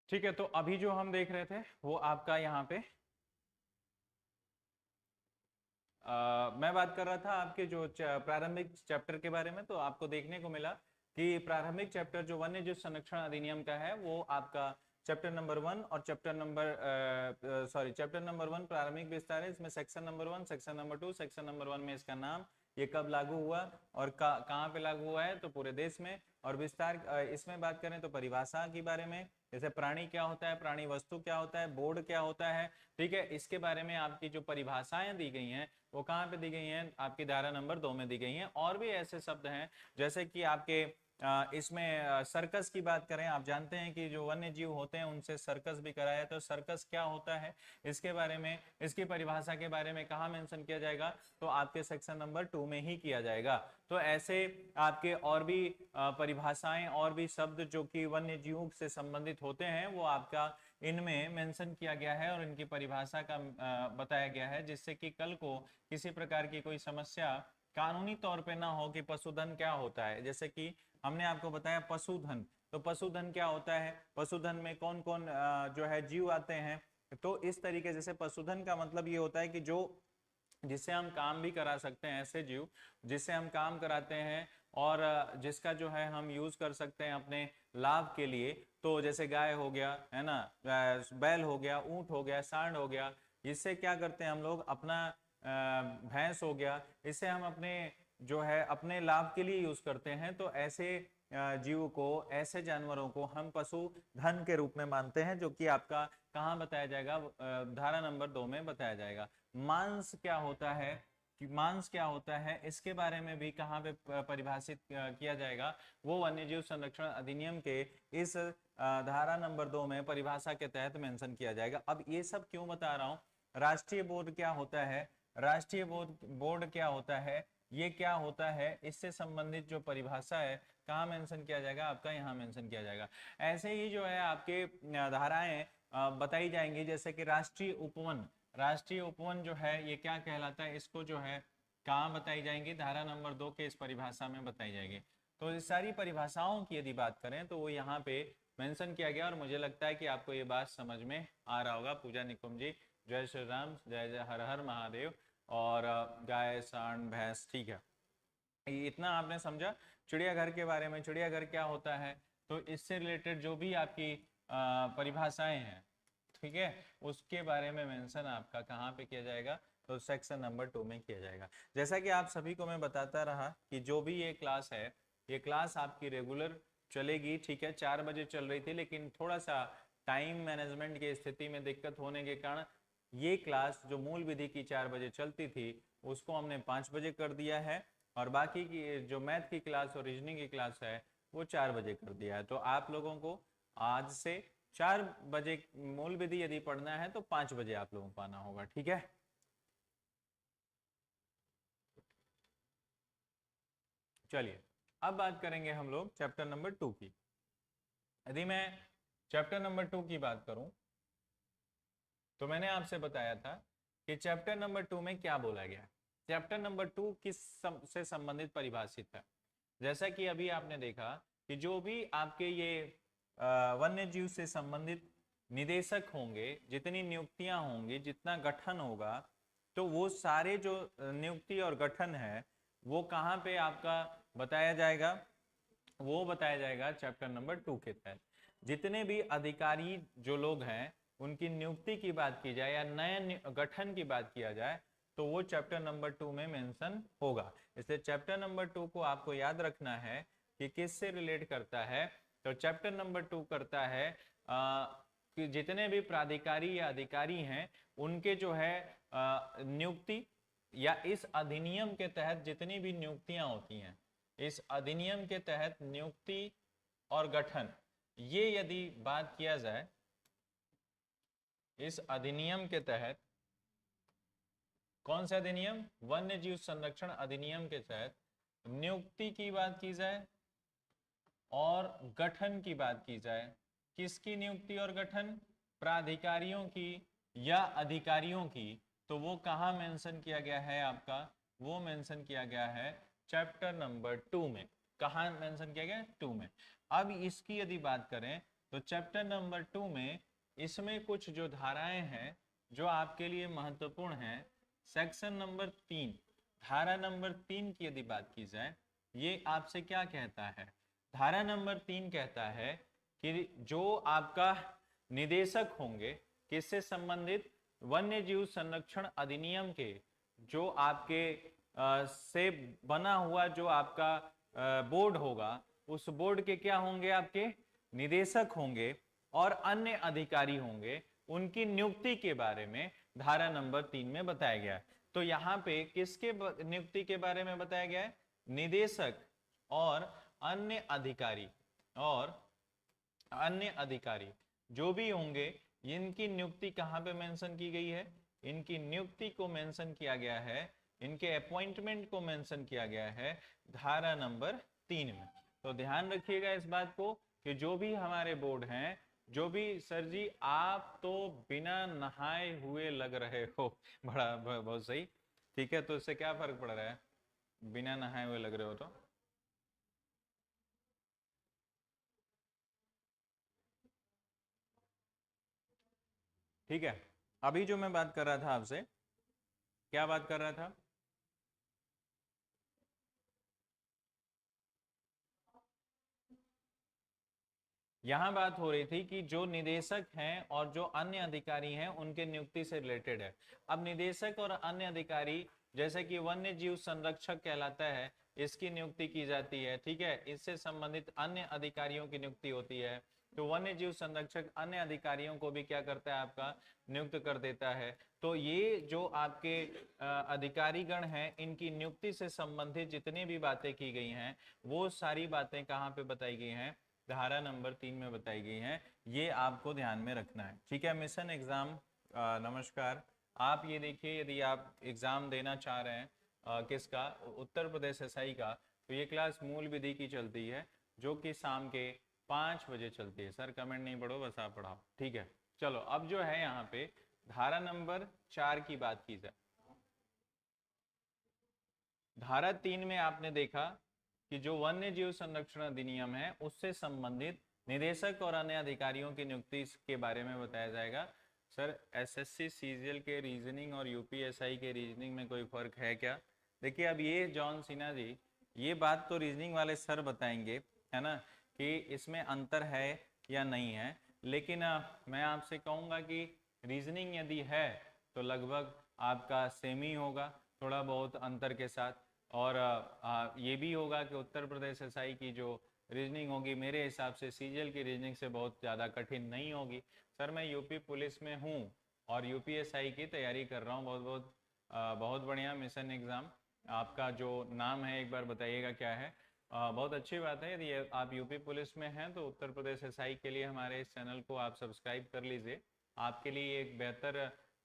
ठीक है, तो अभी जो हम देख रहे थे वो आपका यहाँ पे मैं बात कर रहा था आपके जो प्रारंभिक चैप्टर के बारे में। तो आपको देखने को मिला कि प्रारंभिक चैप्टर जो वन्य जीव संरक्षण अधिनियम का है वो आपका चैप्टर नंबर 1 और चैप्टर नंबर 1 प्रारंभिक विस्तार है, इसमें section number 1, section number 2, section number 1 में इसका नाम, ये कब लागू हुआ और कहाँ पे लागू हुआ है, तो पूरे देश में। और विस्तार इसमें बात करें तो परिभाषा के बारे में, जैसे प्राणी क्या होता है, प्राणी वस्तु क्या होता है, बोर्ड क्या होता है, ठीक है, इसके बारे में आपकी जो परिभाषाएं दी गई हैं वो कहाँ पे दी गई हैं, आपकी धारा नंबर 2 में दी गई हैं। और भी ऐसे शब्द हैं जैसे कि आपके इसमें सर्कस की बात करें, आप जानते हैं कि जो वन्य जीव होते हैं उनसे सर्कस भी कराया, तो सर्कस क्या होता है इसके बारे में, इसकी परिभाषा के बारे में कहाँ मेंशन किया जाएगा, तो आपके सेक्शन नंबर 2 में ही किया जाएगा। तो ऐसे आपके और भी परिभाषाएं और भी शब्द जो कि वन्य जीवों से संबंधित होते हैं वो आपका इनमें मेंशन किया गया है और इनकी परिभाषा का बताया गया है, जिससे कि कल को किसी प्रकार की कोई समस्या कानूनी तौर पे ना हो कि पशुधन क्या होता है। जैसे कि हमने आपको बताया पशुधन, तो पशुधन क्या होता है, पशुधन में कौन कौन जो है जीव आते हैं, तो इस तरीके जैसे पशुधन का मतलब ये होता है कि जो जिससे हम काम भी करा सकते हैं, ऐसे जीव जिससे हम काम कराते हैं और जिसका जो है हम यूज कर सकते हैं अपने लाभ के लिए। तो जैसे गाय हो गया, है ना, बैल हो गया, ऊंट हो गया, सांड हो गया, इससे क्या करते हैं हम लोग अपना भैंस हो गया, इससे हम अपने जो है अपने लाभ के लिए यूज करते हैं। तो ऐसे जीव को, ऐसे जानवरों को हम पशु धन के रूप में मानते हैं, जो कि आपका कहाँ बताया जाएगा, धारा नंबर 2 में बताया जाएगा। मांस क्या होता है, कि मांस क्या होता है इसके बारे में भी कहाँ पे परिभाषित किया जाएगा, वो वन्यजीव संरक्षण अधिनियम के इस धारा नंबर 2 में परिभाषा के तहत मेंशन किया जाएगा। अब ये सब क्यों बता रहा हूँ, राष्ट्रीय बोर्ड क्या होता है, राष्ट्रीय बोर्ड क्या होता है, ये क्या होता है, इससे संबंधित जो परिभाषा है कहाँ मेंशन किया जाएगा, आपका यहाँ मेंशन किया जाएगा। ऐसे ही जो है आपके धाराएं बताई जाएंगी, जैसे कि राष्ट्रीय उपवन, राष्ट्रीय उपवन जो है ये क्या कहलाता है, इसको जो है कहाँ बताई जाएंगी, धारा नंबर 2 के इस परिभाषा में बताई जाएगी। तो इस सारी परिभाषाओं की यदि बात करें तो वो यहाँ पे मेंशन किया गया और मुझे लगता है कि आपको ये बात समझ में आ रहा होगा। पूजा निकुम जी, जय श्री राम, जय जय हर हर महादेव। और गाय, सांड, भैंस, ठीक है, इतना आपने समझा चिड़ियाघर के बारे में। चिड़ियाघर क्या होता है, तो इससे रिलेटेड जो भी आपकी परिभाषाएं हैं, ठीक है, उसके बारे में मेंशन आपका कहाँ पे किया जाएगा, तो सेक्शन नंबर 2 में किया जाएगा। जैसा कि आप सभी को मैं बताता रहा कि जो भी ये क्लास है, ये क्लास आपकी रेगुलर चलेगी, ठीक है, 4 बजे चल रही थी, लेकिन थोड़ा सा टाइम मैनेजमेंट की स्थिति में दिक्कत होने के कारण ये क्लास जो मूल विधि की 4 बजे चलती थी उसको हमने 5 बजे कर दिया है, और बाकी की जो मैथ की क्लास और रीजनिंग की क्लास है वो 4 बजे कर दिया है। तो आप लोगों को आज से 4 बजे मूल विधि यदि पढ़ना है तो 5 बजे आप लोगों को आना होगा, ठीक है। चलिए अब बात करेंगे हम लोग चैप्टर नंबर 2 की। यदि मैं चैप्टर नंबर 2 की बात करूं तो मैंने आपसे बताया था कि चैप्टर नंबर 2 में क्या बोला गया है। चैप्टर नंबर 2 किस से संबंधित परिभाषित है, जैसा कि अभी आपने देखा कि जो भी आपके ये वन्य जीव से संबंधित निदेशक होंगे, जितनी नियुक्तियां होंगी, जितना गठन होगा, तो वो सारे जो नियुक्ति और गठन है वो कहाँ पे आपका बताया जाएगा, वो बताया जाएगा चैप्टर नंबर 2 के तहत। जितने भी अधिकारी जो लोग हैं उनकी नियुक्ति की बात की जाए या नए गठन की बात किया जाए तो वो चैप्टर नंबर 2 में मेंशन होगा। इसलिए चैप्टर नंबर 2 को आपको याद रखना है कि किससे रिलेट करता है। तो चैप्टर नंबर 2 करता है कि जितने भी प्राधिकारी या अधिकारी हैं उनके जो है नियुक्ति या इस अधिनियम के तहत जितनी भी नियुक्तियां होती हैं, इस अधिनियम के तहत नियुक्ति और गठन, ये यदि बात किया जाए, इस अधिनियम के तहत, कौन सा अधिनियम, वन्य जीव संरक्षण अधिनियम के तहत नियुक्ति की बात की जाए और गठन की बात की जाए, किसकी नियुक्ति और गठन, प्राधिकारियों की या अधिकारियों की, तो वो कहाँ मेंशन किया गया है आपका, वो मेंशन किया गया है चैप्टर नंबर 2 में। कहाँ मेंशन किया गया, 2 में। अब इसकी यदि बात करें तो चैप्टर नंबर 2 में इसमें कुछ जो धाराएं हैं जो आपके लिए महत्वपूर्ण हैं, सेक्शन नंबर 3, धारा नंबर 3 की यदि बात की जाए, ये आपसे क्या कहता है, धारा नंबर 3 कहता है कि जो आपका निदेशक होंगे किससे संबंधित, वन्य जीव संरक्षण अधिनियम के, जो आपके से बना हुआ जो आपका बोर्ड होगा, उस बोर्ड के क्या होंगे, आपके निदेशक होंगे और अन्य अधिकारी होंगे, उनकी नियुक्ति के बारे में धारा नंबर 3 में बताया गया है। तो यहाँ पे किसके नियुक्ति के बारे में बताया गया है, निदेशक और अन्य अधिकारी जो भी होंगे, इनकी नियुक्ति कहाँ पे मेंशन की गई है, इनकी नियुक्ति को मेंशन किया गया है, इनके अपॉइंटमेंट को मेंशन किया गया है धारा नंबर 3 में। तो ध्यान रखिएगा इस बात को कि जो भी हमारे बोर्ड हैं, जो भी सर जी आप तो बिना नहाए हुए लग रहे हो, बड़ा बहुत सही, ठीक है, तो इससे क्या फर्क पड़ रहा है, बिना नहाए हुए लग रहे हो तो ठीक है। अभी जो मैं बात कर रहा था आपसे, क्या बात कर रहा था, यहां बात हो रही थी कि जो निदेशक हैं और जो अन्य अधिकारी हैं उनके नियुक्ति से रिलेटेड है। अब निदेशक और अन्य अधिकारी जैसे कि वन्य जीव संरक्षक कहलाता है, इसकी नियुक्ति की जाती है, ठीक है, इससे संबंधित अन्य अधिकारियों की नियुक्ति होती है। तो वन्य जीव संरक्षक अन्य अधिकारियों को भी क्या करता है, आपका नियुक्त कर देता है। तो ये जो आपके अधिकारीगण हैं, इनकी नियुक्ति से संबंधित जितनी भी बातें की गई हैं, वो सारी बातें कहाँ पे बताई गई हैं, धारा नंबर 3 में बताई गई हैं। ये आपको ध्यान में रखना है, ठीक है। मिशन एग्जाम, नमस्कार। आप ये देखिए, यदि आप एग्जाम देना चाह रहे हैं किसका, उत्तर प्रदेश एसआई का, तो ये क्लास मूल विधि की चलती है, जो कि शाम के 5 बजे चलती है। सर कमेंट नहीं पढ़ो, बस आप पढ़ाओ, ठीक है। चलो अब जो है यहाँ पे धारा नंबर 4 की बात की जाए। धारा 3 में आपने देखा कि जो वन्य जीव संरक्षण अधिनियम है, उससे संबंधित निदेशक और अन्य अधिकारियों की नियुक्ति के बारे में बताया जाएगा। सर एसएससी सीजीएल के रीजनिंग और यूपीएसआई के रीजनिंग में कोई फर्क है क्या? देखिए अब ये जॉन सिन्हा जी, ये बात तो रीजनिंग वाले सर बताएंगे, है ना, कि इसमें अंतर है या नहीं है। लेकिन मैं आपसे कहूँगा कि रीजनिंग यदि है तो लगभग आपका सेम ही होगा, थोड़ा बहुत अंतर के साथ। और ये भी होगा कि उत्तर प्रदेश एसआई की जो रीजनिंग होगी, मेरे हिसाब से सीजीएल की रीजनिंग से बहुत ज़्यादा कठिन नहीं होगी। सर मैं यूपी पुलिस में हूँ और यूपीएसआई की तैयारी कर रहा हूँ, बहुत बढ़िया। मिशन एग्ज़ाम, आपका जो नाम है एक बार बताइएगा क्या है? बहुत अच्छी बात है, यदि आप यूपी पुलिस में हैं तो उत्तर प्रदेश एसआई के लिए हमारे इस चैनल को आप सब्सक्राइब कर लीजिए। आपके लिए एक बेहतर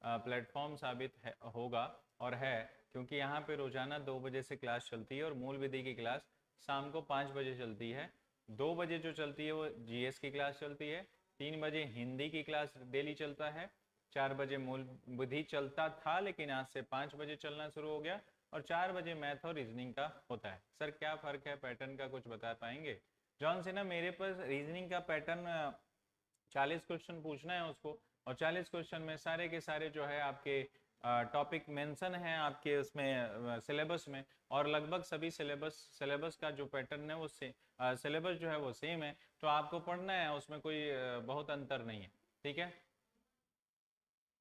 प्लेटफॉर्म साबित होगा और है, क्योंकि यहाँ पे रोजाना 2 बजे से क्लास चलती है और मूल विधि की क्लास शाम को 5 बजे चलती है। 2 बजे जो चलती है वो जीएस की क्लास चलती है, 3 बजे हिंदी की क्लास डेली चलता है, 4 बजे मूल विधि चलता था लेकिन आज से 5 बजे चलना शुरू हो गया, और 4 बजे मैथ और रीजनिंग का होता है। सर क्या फ़र्क है, पैटर्न का कुछ बता पाएंगे? जॉन सिन्हा, मेरे पास रीजनिंग का पैटर्न 40 क्वेश्चन पूछना है उसको, और 40 क्वेश्चन में सारे के सारे जो है आपके टॉपिक मेंशन है आपके उसमें सिलेबस में, और लगभग सभी सिलेबस का जो पैटर्न है वो सिलेबस जो है वो सेम है, तो आपको पढ़ना है, उसमें कोई बहुत अंतर नहीं है, ठीक है।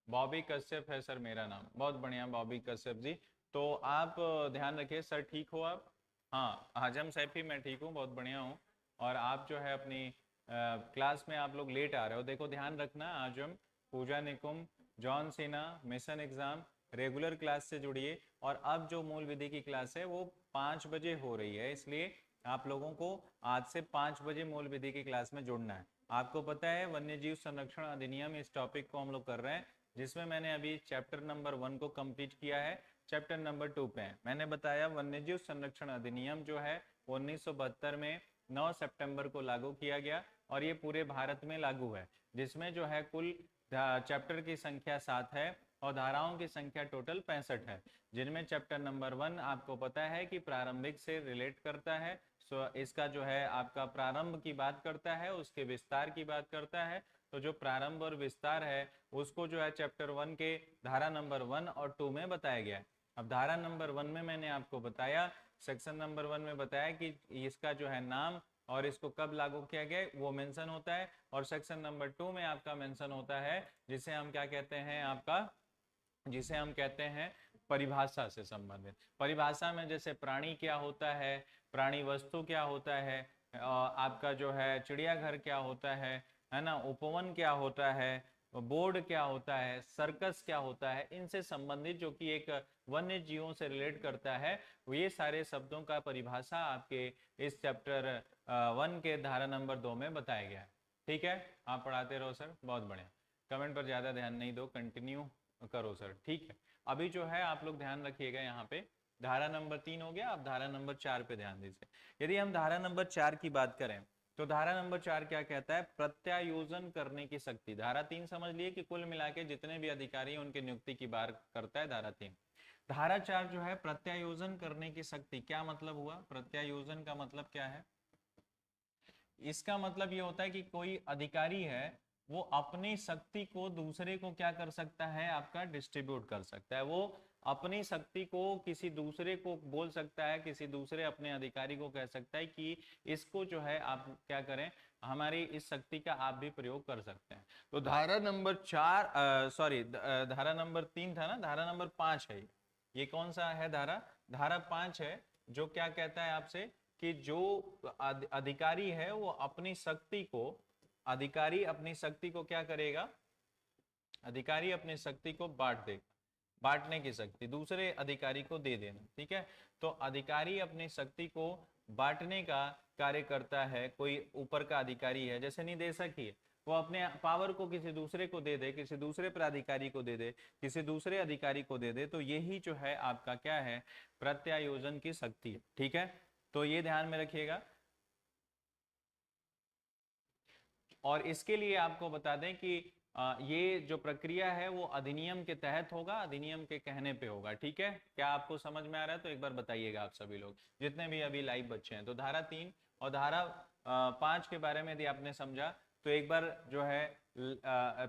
बॉबी कश्यप है सर मेरा नाम, बहुत बढ़िया बॉबी कश्यप जी। तो आप ध्यान रखिए सर, ठीक हो आप? हाँ आजम सैफी, मैं ठीक हूँ, बहुत बढ़िया हूँ। और आप जो है अपनी क्लास में आप लोग लेट आ रहे हो, देखो ध्यान रखना, Azam, Pooja Nikum, John Sinha, mission exam, regular class से जुड़िए। और अब जो मूल विधि की क्लास है वो 5 बजे हो रही है, इसलिए आप लोगों को आज से 5 बजे मूल विधि की क्लास में जुड़ना है। आपको पता है वन्य जीव संरक्षण अधिनियम, इस टॉपिक को हम लोग कर रहे हैं, जिसमें मैंने अभी चैप्टर नंबर 1 को कंप्लीट किया है, चैप्टर नंबर 2 पे है। मैंने बताया वन्यजीव संरक्षण अधिनियम जो है 1972 में 9 सितंबर को लागू किया गया, और ये पूरे भारत में लागू है, जिसमें जो है कुल चैप्टर की संख्या 7 है और धाराओं की संख्या टोटल 65 है, जिनमें चैप्टर नंबर 1 आपको पता है कि प्रारंभिक से रिलेट करता है। सो इसका जो है आपका प्रारंभ की बात करता है, उसके विस्तार की बात करता है। तो जो प्रारंभ और विस्तार है उसको जो है चैप्टर 1 के धारा नंबर 1 और 2 में बताया गया है। अब धारा नंबर 1 में मैंने आपको बताया, सेक्शन नंबर 1 में बताया कि इसका जो है नाम और इसको कब लागू किया गया वो मेंशन होता है, और सेक्शन नंबर 2 में आपका मेंशन होता है जिसे हम क्या कहते हैं, आपका जिसे हम कहते हैं परिभाषा से संबंधित। परिभाषा में जैसे प्राणी क्या होता है, प्राणी वस्तु क्या होता है, आपका जो है चिड़ियाघर क्या होता है ना, उपवन क्या होता है, बोर्ड क्या होता है, सर्कस क्या होता है, इनसे संबंधित जो कि एक वन्य जीवों से रिलेट करता है, ये सारे शब्दों का परिभाषा आपके इस चैप्टर 1 के धारा नंबर 2 में बताया गया है। ठीक है, आप पढ़ाते रहो सर, बहुत बढ़िया। कमेंट पर ज्यादा ध्यान नहीं दो, कंटिन्यू करो सर। ठीक है, अभी जो है आप लोग ध्यान रखिएगा, यहाँ पे धारा नंबर 3 हो गया, अब धारा नंबर 4 पे ध्यान दीजिए। यदि हम धारा नंबर 4 की बात करें तो धारा नंबर 4 क्या कहता है, प्रत्यायोजन करने की शक्ति। धारा 3 समझ लिए कि कुल मिला के जितने भी अधिकारी हैं उनकी नियुक्ति की बात करता है धारा 3। धारा 4 जो है प्रत्यायोजन करने की शक्ति, क्या मतलब हुआ, प्रत्यायोजन का मतलब क्या है, इसका मतलब ये होता है कि कोई अधिकारी है वो अपनी शक्ति को दूसरे को क्या कर सकता है, आपका डिस्ट्रीब्यूट कर सकता है। वो अपनी शक्ति को किसी दूसरे को बोल सकता है, किसी दूसरे अपने अधिकारी को कह सकता है कि इसको जो है आप क्या करें, हमारी इस शक्ति का आप भी प्रयोग कर सकते हैं। तो धारा नंबर 4 सॉरी धारा नंबर 3 था ना, धारा नंबर 5 है ये कौन सा है धारा, धारा 5 है, जो क्या कहता है आपसे कि जो अधिकारी है वो अपनी शक्ति को, अधिकारी अपनी शक्ति को क्या करेगा, अधिकारी अपनी शक्ति को बांट देगा, बांटने की शक्ति दूसरे अधिकारी को दे देना। ठीक है, तो अधिकारी अपनी शक्ति को बांटने का कार्य करता है। कोई ऊपर का अधिकारी है जैसे निदेशक ही है, वो अपने पावर को किसी दूसरे को दे दे, किसी दूसरे प्राधिकारी को दे दे, किसी दूसरे अधिकारी को दे दे, तो यही जो है आपका क्या है, प्रत्यायोजन की शक्ति है। ठीक है, तो ये ध्यान में रखिएगा। और इसके लिए आपको बता दें कि ये जो प्रक्रिया है वो अधिनियम के तहत होगा, अधिनियम के कहने पे होगा। ठीक है, क्या आपको समझ में आ रहा है, तो एक बार बताइएगा आप सभी लोग जितने भी अभी लाइव बच्चे हैं। तो धारा 3 और धारा 5 के बारे में यदि आपने समझा तो एक बार जो है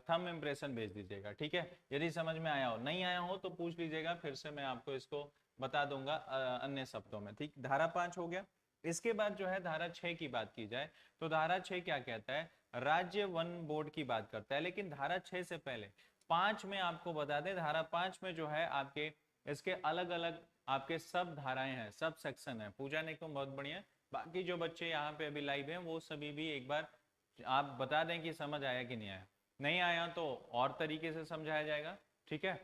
थंब इम्प्रेशन भेज दीजिएगा। ठीक है, यदि समझ में आया हो, नहीं आया हो तो पूछ लीजिएगा, फिर से मैं आपको इसको बता दूंगा अन्य शब्दों में। ठीक, धारा 5 हो गया। इसके बाद जो है धारा 6 की बात की जाए तो धारा 6 क्या कहता है, राज्य वन बोर्ड की बात करता है। लेकिन धारा 6 से पहले 5 में आपको बता दें, धारा 5 में जो है आपके इसके अलग अलग आपके सब धाराएं हैं, सब सेक्शन है। पूजा निकुम बहुत बढ़िया। बाकी जो बच्चे यहाँ पे अभी लाइव हैं वो सभी भी एक बार आप बता दें कि समझ आया कि नहीं आया, नहीं आया तो और तरीके से समझाया जाएगा। ठीक है,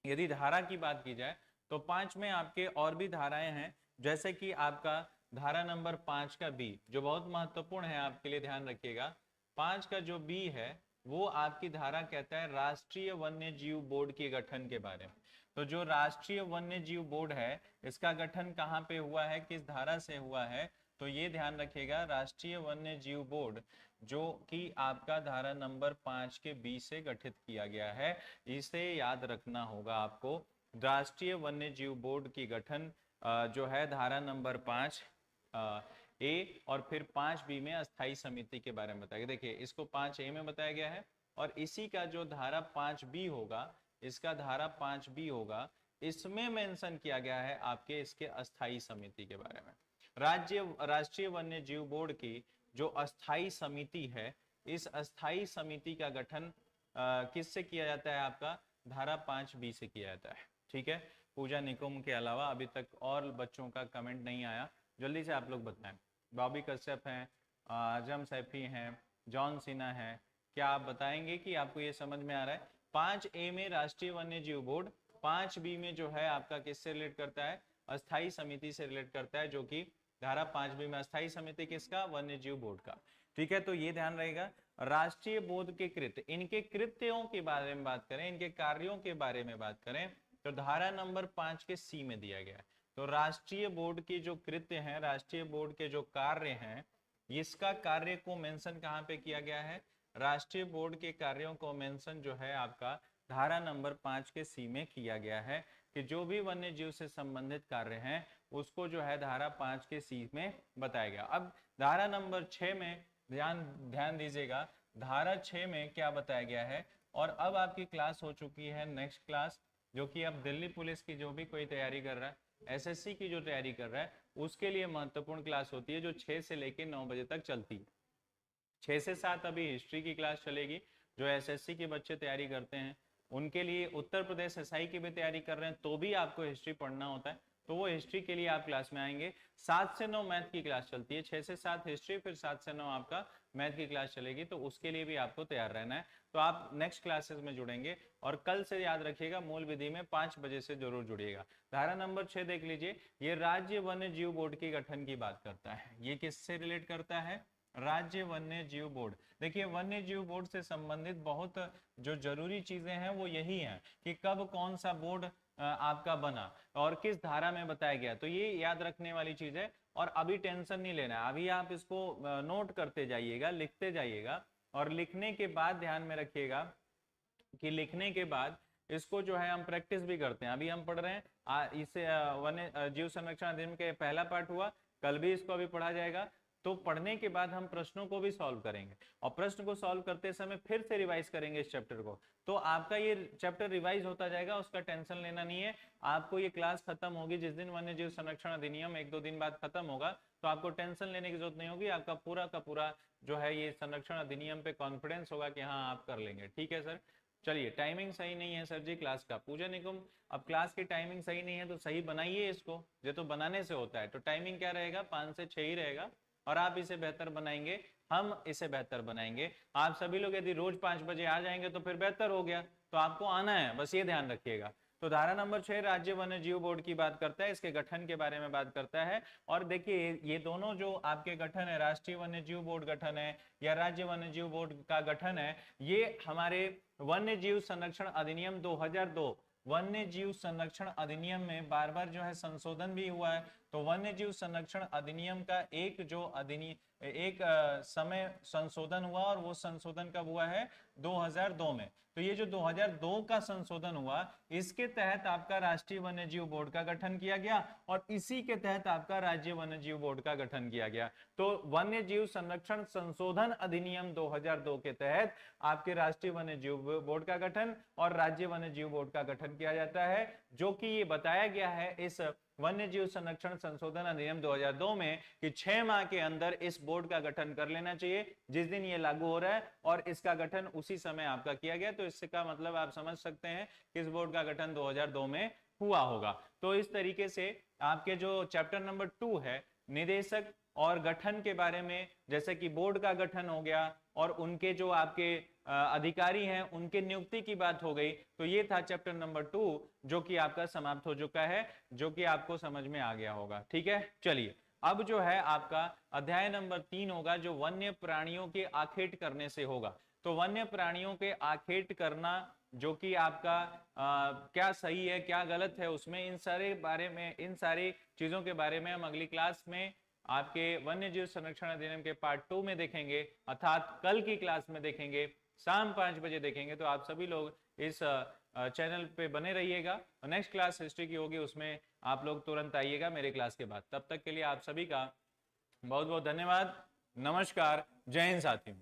यदि धारा की बात की जाए तो 5 में आपके और भी धाराएं हैं, जैसे कि आपका धारा नंबर 5 का बी, जो बहुत महत्वपूर्ण है आपके लिए, ध्यान रखिएगा। 5 का जो बी है वो आपकी धारा कहता है राष्ट्रीय वन्य जीव बोर्ड के गठन के बारे में। तो जो राष्ट्रीय वन्य जीव बोर्ड है इसका गठन कहाँ पे हुआ है, किस धारा से हुआ है, तो ये ध्यान रखिएगा, राष्ट्रीय वन्य जीव बोर्ड जो कि आपका धारा नंबर 5 के बी से गठित किया गया है, इसे याद रखना होगा आपको। राष्ट्रीय वन्य जीव बोर्ड की गठन जो है धारा नंबर 5 ए और फिर 5 बी में अस्थाई समिति के बारे में बताया। देखिए इसको 5 ए में बताया गया है और इसी का जो धारा 5 बी होगा, इसका धारा 5 बी होगा, इसमें मेंशन किया गया है आपके इसके अस्थाई समिति के बारे में। राष्ट्रीय वन्य जीव बोर्ड की जो अस्थाई समिति है, इस अस्थाई समिति का गठन किससे किया जाता है, आपका धारा 5 बी से किया जाता है। ठीक है, पूजा निकुम के अलावा अभी तक और बच्चों का कमेंट नहीं आया, जल्दी से आप लोग बताएं। बॉबी कश्यप हैं, आजम सैफी हैं, जॉन सिन्हा हैं, क्या आप बताएंगे कि आपको ये समझ में आ रहा है। 5 ए में राष्ट्रीय वन्य जीव बोर्ड, 5 बी में जो है आपका किससे रिलेट करता है, अस्थाई समिति से रिलेट करता है, जो कि धारा 5 बी में अस्थाई समिति किसका, वन्य जीव बोर्ड का। ठीक है, तो ये ध्यान रहेगा। राष्ट्रीय बोर्ड के कृत्य, इनके कृत्यों के बारे में बात करें, इनके कार्यों के बारे में बात करें तो धारा नंबर 5 के सी में दिया गया है। तो राष्ट्रीय बोर्ड के जो कृत्य हैं, राष्ट्रीय बोर्ड के जो कार्य हैं, इसका कार्य को मेंशन कहाँ पे किया गया है, राष्ट्रीय बोर्ड के कार्यों को मेंशन जो है आपका धारा नंबर 5 के सी में किया गया है कि जो भी वन्य जीव से संबंधित कार्य हैं उसको जो है धारा 5 के सी में बताया गया। अब धारा नंबर 6 में ध्यान दीजिएगा, धारा 6 में क्या बताया गया है। और अब आपकी क्लास हो चुकी है नेक्स्ट क्लास, जो कि अब दिल्ली पुलिस की जो भी कोई तैयारी कर रहा है, एसएससी की जो तैयारी कर रहा है, उसके लिए महत्वपूर्ण क्लास होती है जो 6 से लेकर 9 बजे तक चलती है। 6 से 7 अभी हिस्ट्री की क्लास चलेगी, जो एसएससी के बच्चे तैयारी करते हैं उनके लिए उत्तर प्रदेश एसआई की भी तैयारी कर रहे हैं तो भी आपको हिस्ट्री पढ़ना होता है, तो वो हिस्ट्री के लिए आप क्लास में आएंगे। 7 से 9 मैथ की क्लास चलती है, 6 से 7 हिस्ट्री, फिर 7 से 9 आपका मैथ की क्लास चलेगी, तो उसके लिए भी आपको तैयार रहना है। तो आप नेक्स्ट क्लासेस में जुड़ेंगे और कल से याद रखिएगा मूल विधि में 5 बजे से जरूर जुड़िएगा। धारा नंबर 6 देख लीजिए, ये राज्य वन्य जीव बोर्ड के गठन की बात करता है। ये किससे रिलेट करता है? राज्य वन्य जीव बोर्ड। देखिए वन्य जीव बोर्ड से संबंधित बहुत जो जरूरी चीजें हैं वो यही हैं कि कब कौन सा बोर्ड आपका बना और किस धारा में बताया गया, तो ये याद रखने वाली चीज है। और अभी टेंशन नहीं लेना है, अभी आप इसको नोट करते जाइएगा, लिखते जाइएगा, और लिखने के बाद ध्यान में रखिएगा कि लिखने के बाद इसको जो है हम प्रैक्टिस भी करते हैं। अभी हम पढ़ रहे हैं इसे वन्य जीव संरक्षण अधिनियम के पहला पार्ट हुआ, कल भी इसको अभी पढ़ा जाएगा। तो पढ़ने के बाद हम प्रश्नों को भी सॉल्व करेंगे और प्रश्न को सॉल्व करते समय फिर से रिवाइज करेंगे इस चैप्टर को, तो आपका ये चैप्टर रिवाइज होता जाएगा, उसका टेंशन लेना नहीं है। आपको ये क्लास खत्म होगी जिस दिन वन्य जीव संरक्षण अधिनियम 1-2 दिन बाद खत्म होगा, तो आपको टेंशन लेने की जरूरत नहीं होगी। आपका पूरा का पूरा जो है ये संरक्षण अधिनियम पे कॉन्फिडेंस होगा कि हाँ आप कर लेंगे। ठीक है सर, चलिए टाइमिंग सही नहीं है सर जी क्लास का, पूजा निकुम अब क्लास की टाइमिंग सही नहीं है तो सही बनाइए इसको, ये तो बनाने से होता है। तो टाइमिंग क्या रहेगा? 5 से 6 ही रहेगा, और आप इसे बेहतर बनाएंगे, हम इसे बेहतर बनाएंगे। आप सभी लोग यदि रोज 5 बजे आ जाएंगे तो फिर बेहतर हो गया, तो आपको आना है, बस ये ध्यान रखिएगा। तो धारा नंबर 6 राज्य वन्य जीव बोर्ड की बात करता है, इसके गठन के बारे में बात करता है। और देखिए ये दोनों जो आपके गठन है, राष्ट्रीय वन्य जीव बोर्ड गठन है या राज्य वन्य जीव बोर्ड का गठन है, ये हमारे वन्य जीव संरक्षण अधिनियम 2002 वन्य जीव संरक्षण अधिनियम में बार बार जो है संशोधन भी हुआ है। तो वन्य जीव संरक्षण अधिनियम का एक समय संशोधन हुआ, और वो संशोधन कब हुआ है? 2002 में। तो ये जो 2002 का संशोधन हुआ, इसके तहत आपका राष्ट्रीय वन्य जीव बोर्ड का गठन किया गया, और इसी के तहत आपका राज्य वन्य जीव बोर्ड का गठन किया गया। तो वन्य जीव संरक्षण संशोधन अधिनियम 2002 के तहत आपके राष्ट्रीय वन्य जीव बोर्ड का गठन और राज्य वन्य जीव बोर्ड का गठन किया जाता है, जो कि ये बताया गया है इस वन्य जीव संरक्षण संशोधन अधिनियम 2002 में कि 6 माह के अंदर इस बोर्ड का गठन कर लेना चाहिए जिस दिन ये लागू हो रहा है, और इसका गठन उसी समय आपका किया गया। तो इसका मतलब आप समझ सकते हैं कि इस बोर्ड का गठन 2002 में हुआ होगा। तो इस तरीके से आपके जो चैप्टर नंबर 2 है निदेशक और गठन के बारे में, जैसे कि बोर्ड का गठन हो गया और उनके जो आपके अधिकारी हैं उनके नियुक्ति की बात हो गई, तो ये था चैप्टर नंबर 2 जो कि आपका समाप्त हो चुका है, जो कि आपको समझ में आ गया होगा। ठीक है, चलिए अब जो है आपका अध्याय नंबर 3 होगा, जो वन्य प्राणियों के आखेट करने से होगा। तो वन्य प्राणियों के आखेट करना जो कि आपका क्या सही है क्या गलत है, उसमें इन सारी चीजों के बारे में हम अगली क्लास में आपके वन्य जीव संरक्षण अधिनियम के पार्ट 2 में देखेंगे, अर्थात कल की क्लास में देखेंगे, शाम 5 बजे देखेंगे। तो आप सभी लोग इस चैनल पे बने रहिएगा। नेक्स्ट क्लास हिस्ट्री की होगी, उसमें आप लोग तुरंत आइएगा मेरे क्लास के बाद। तब तक के लिए आप सभी का बहुत बहुत धन्यवाद। नमस्कार, जय हिंद साथियों।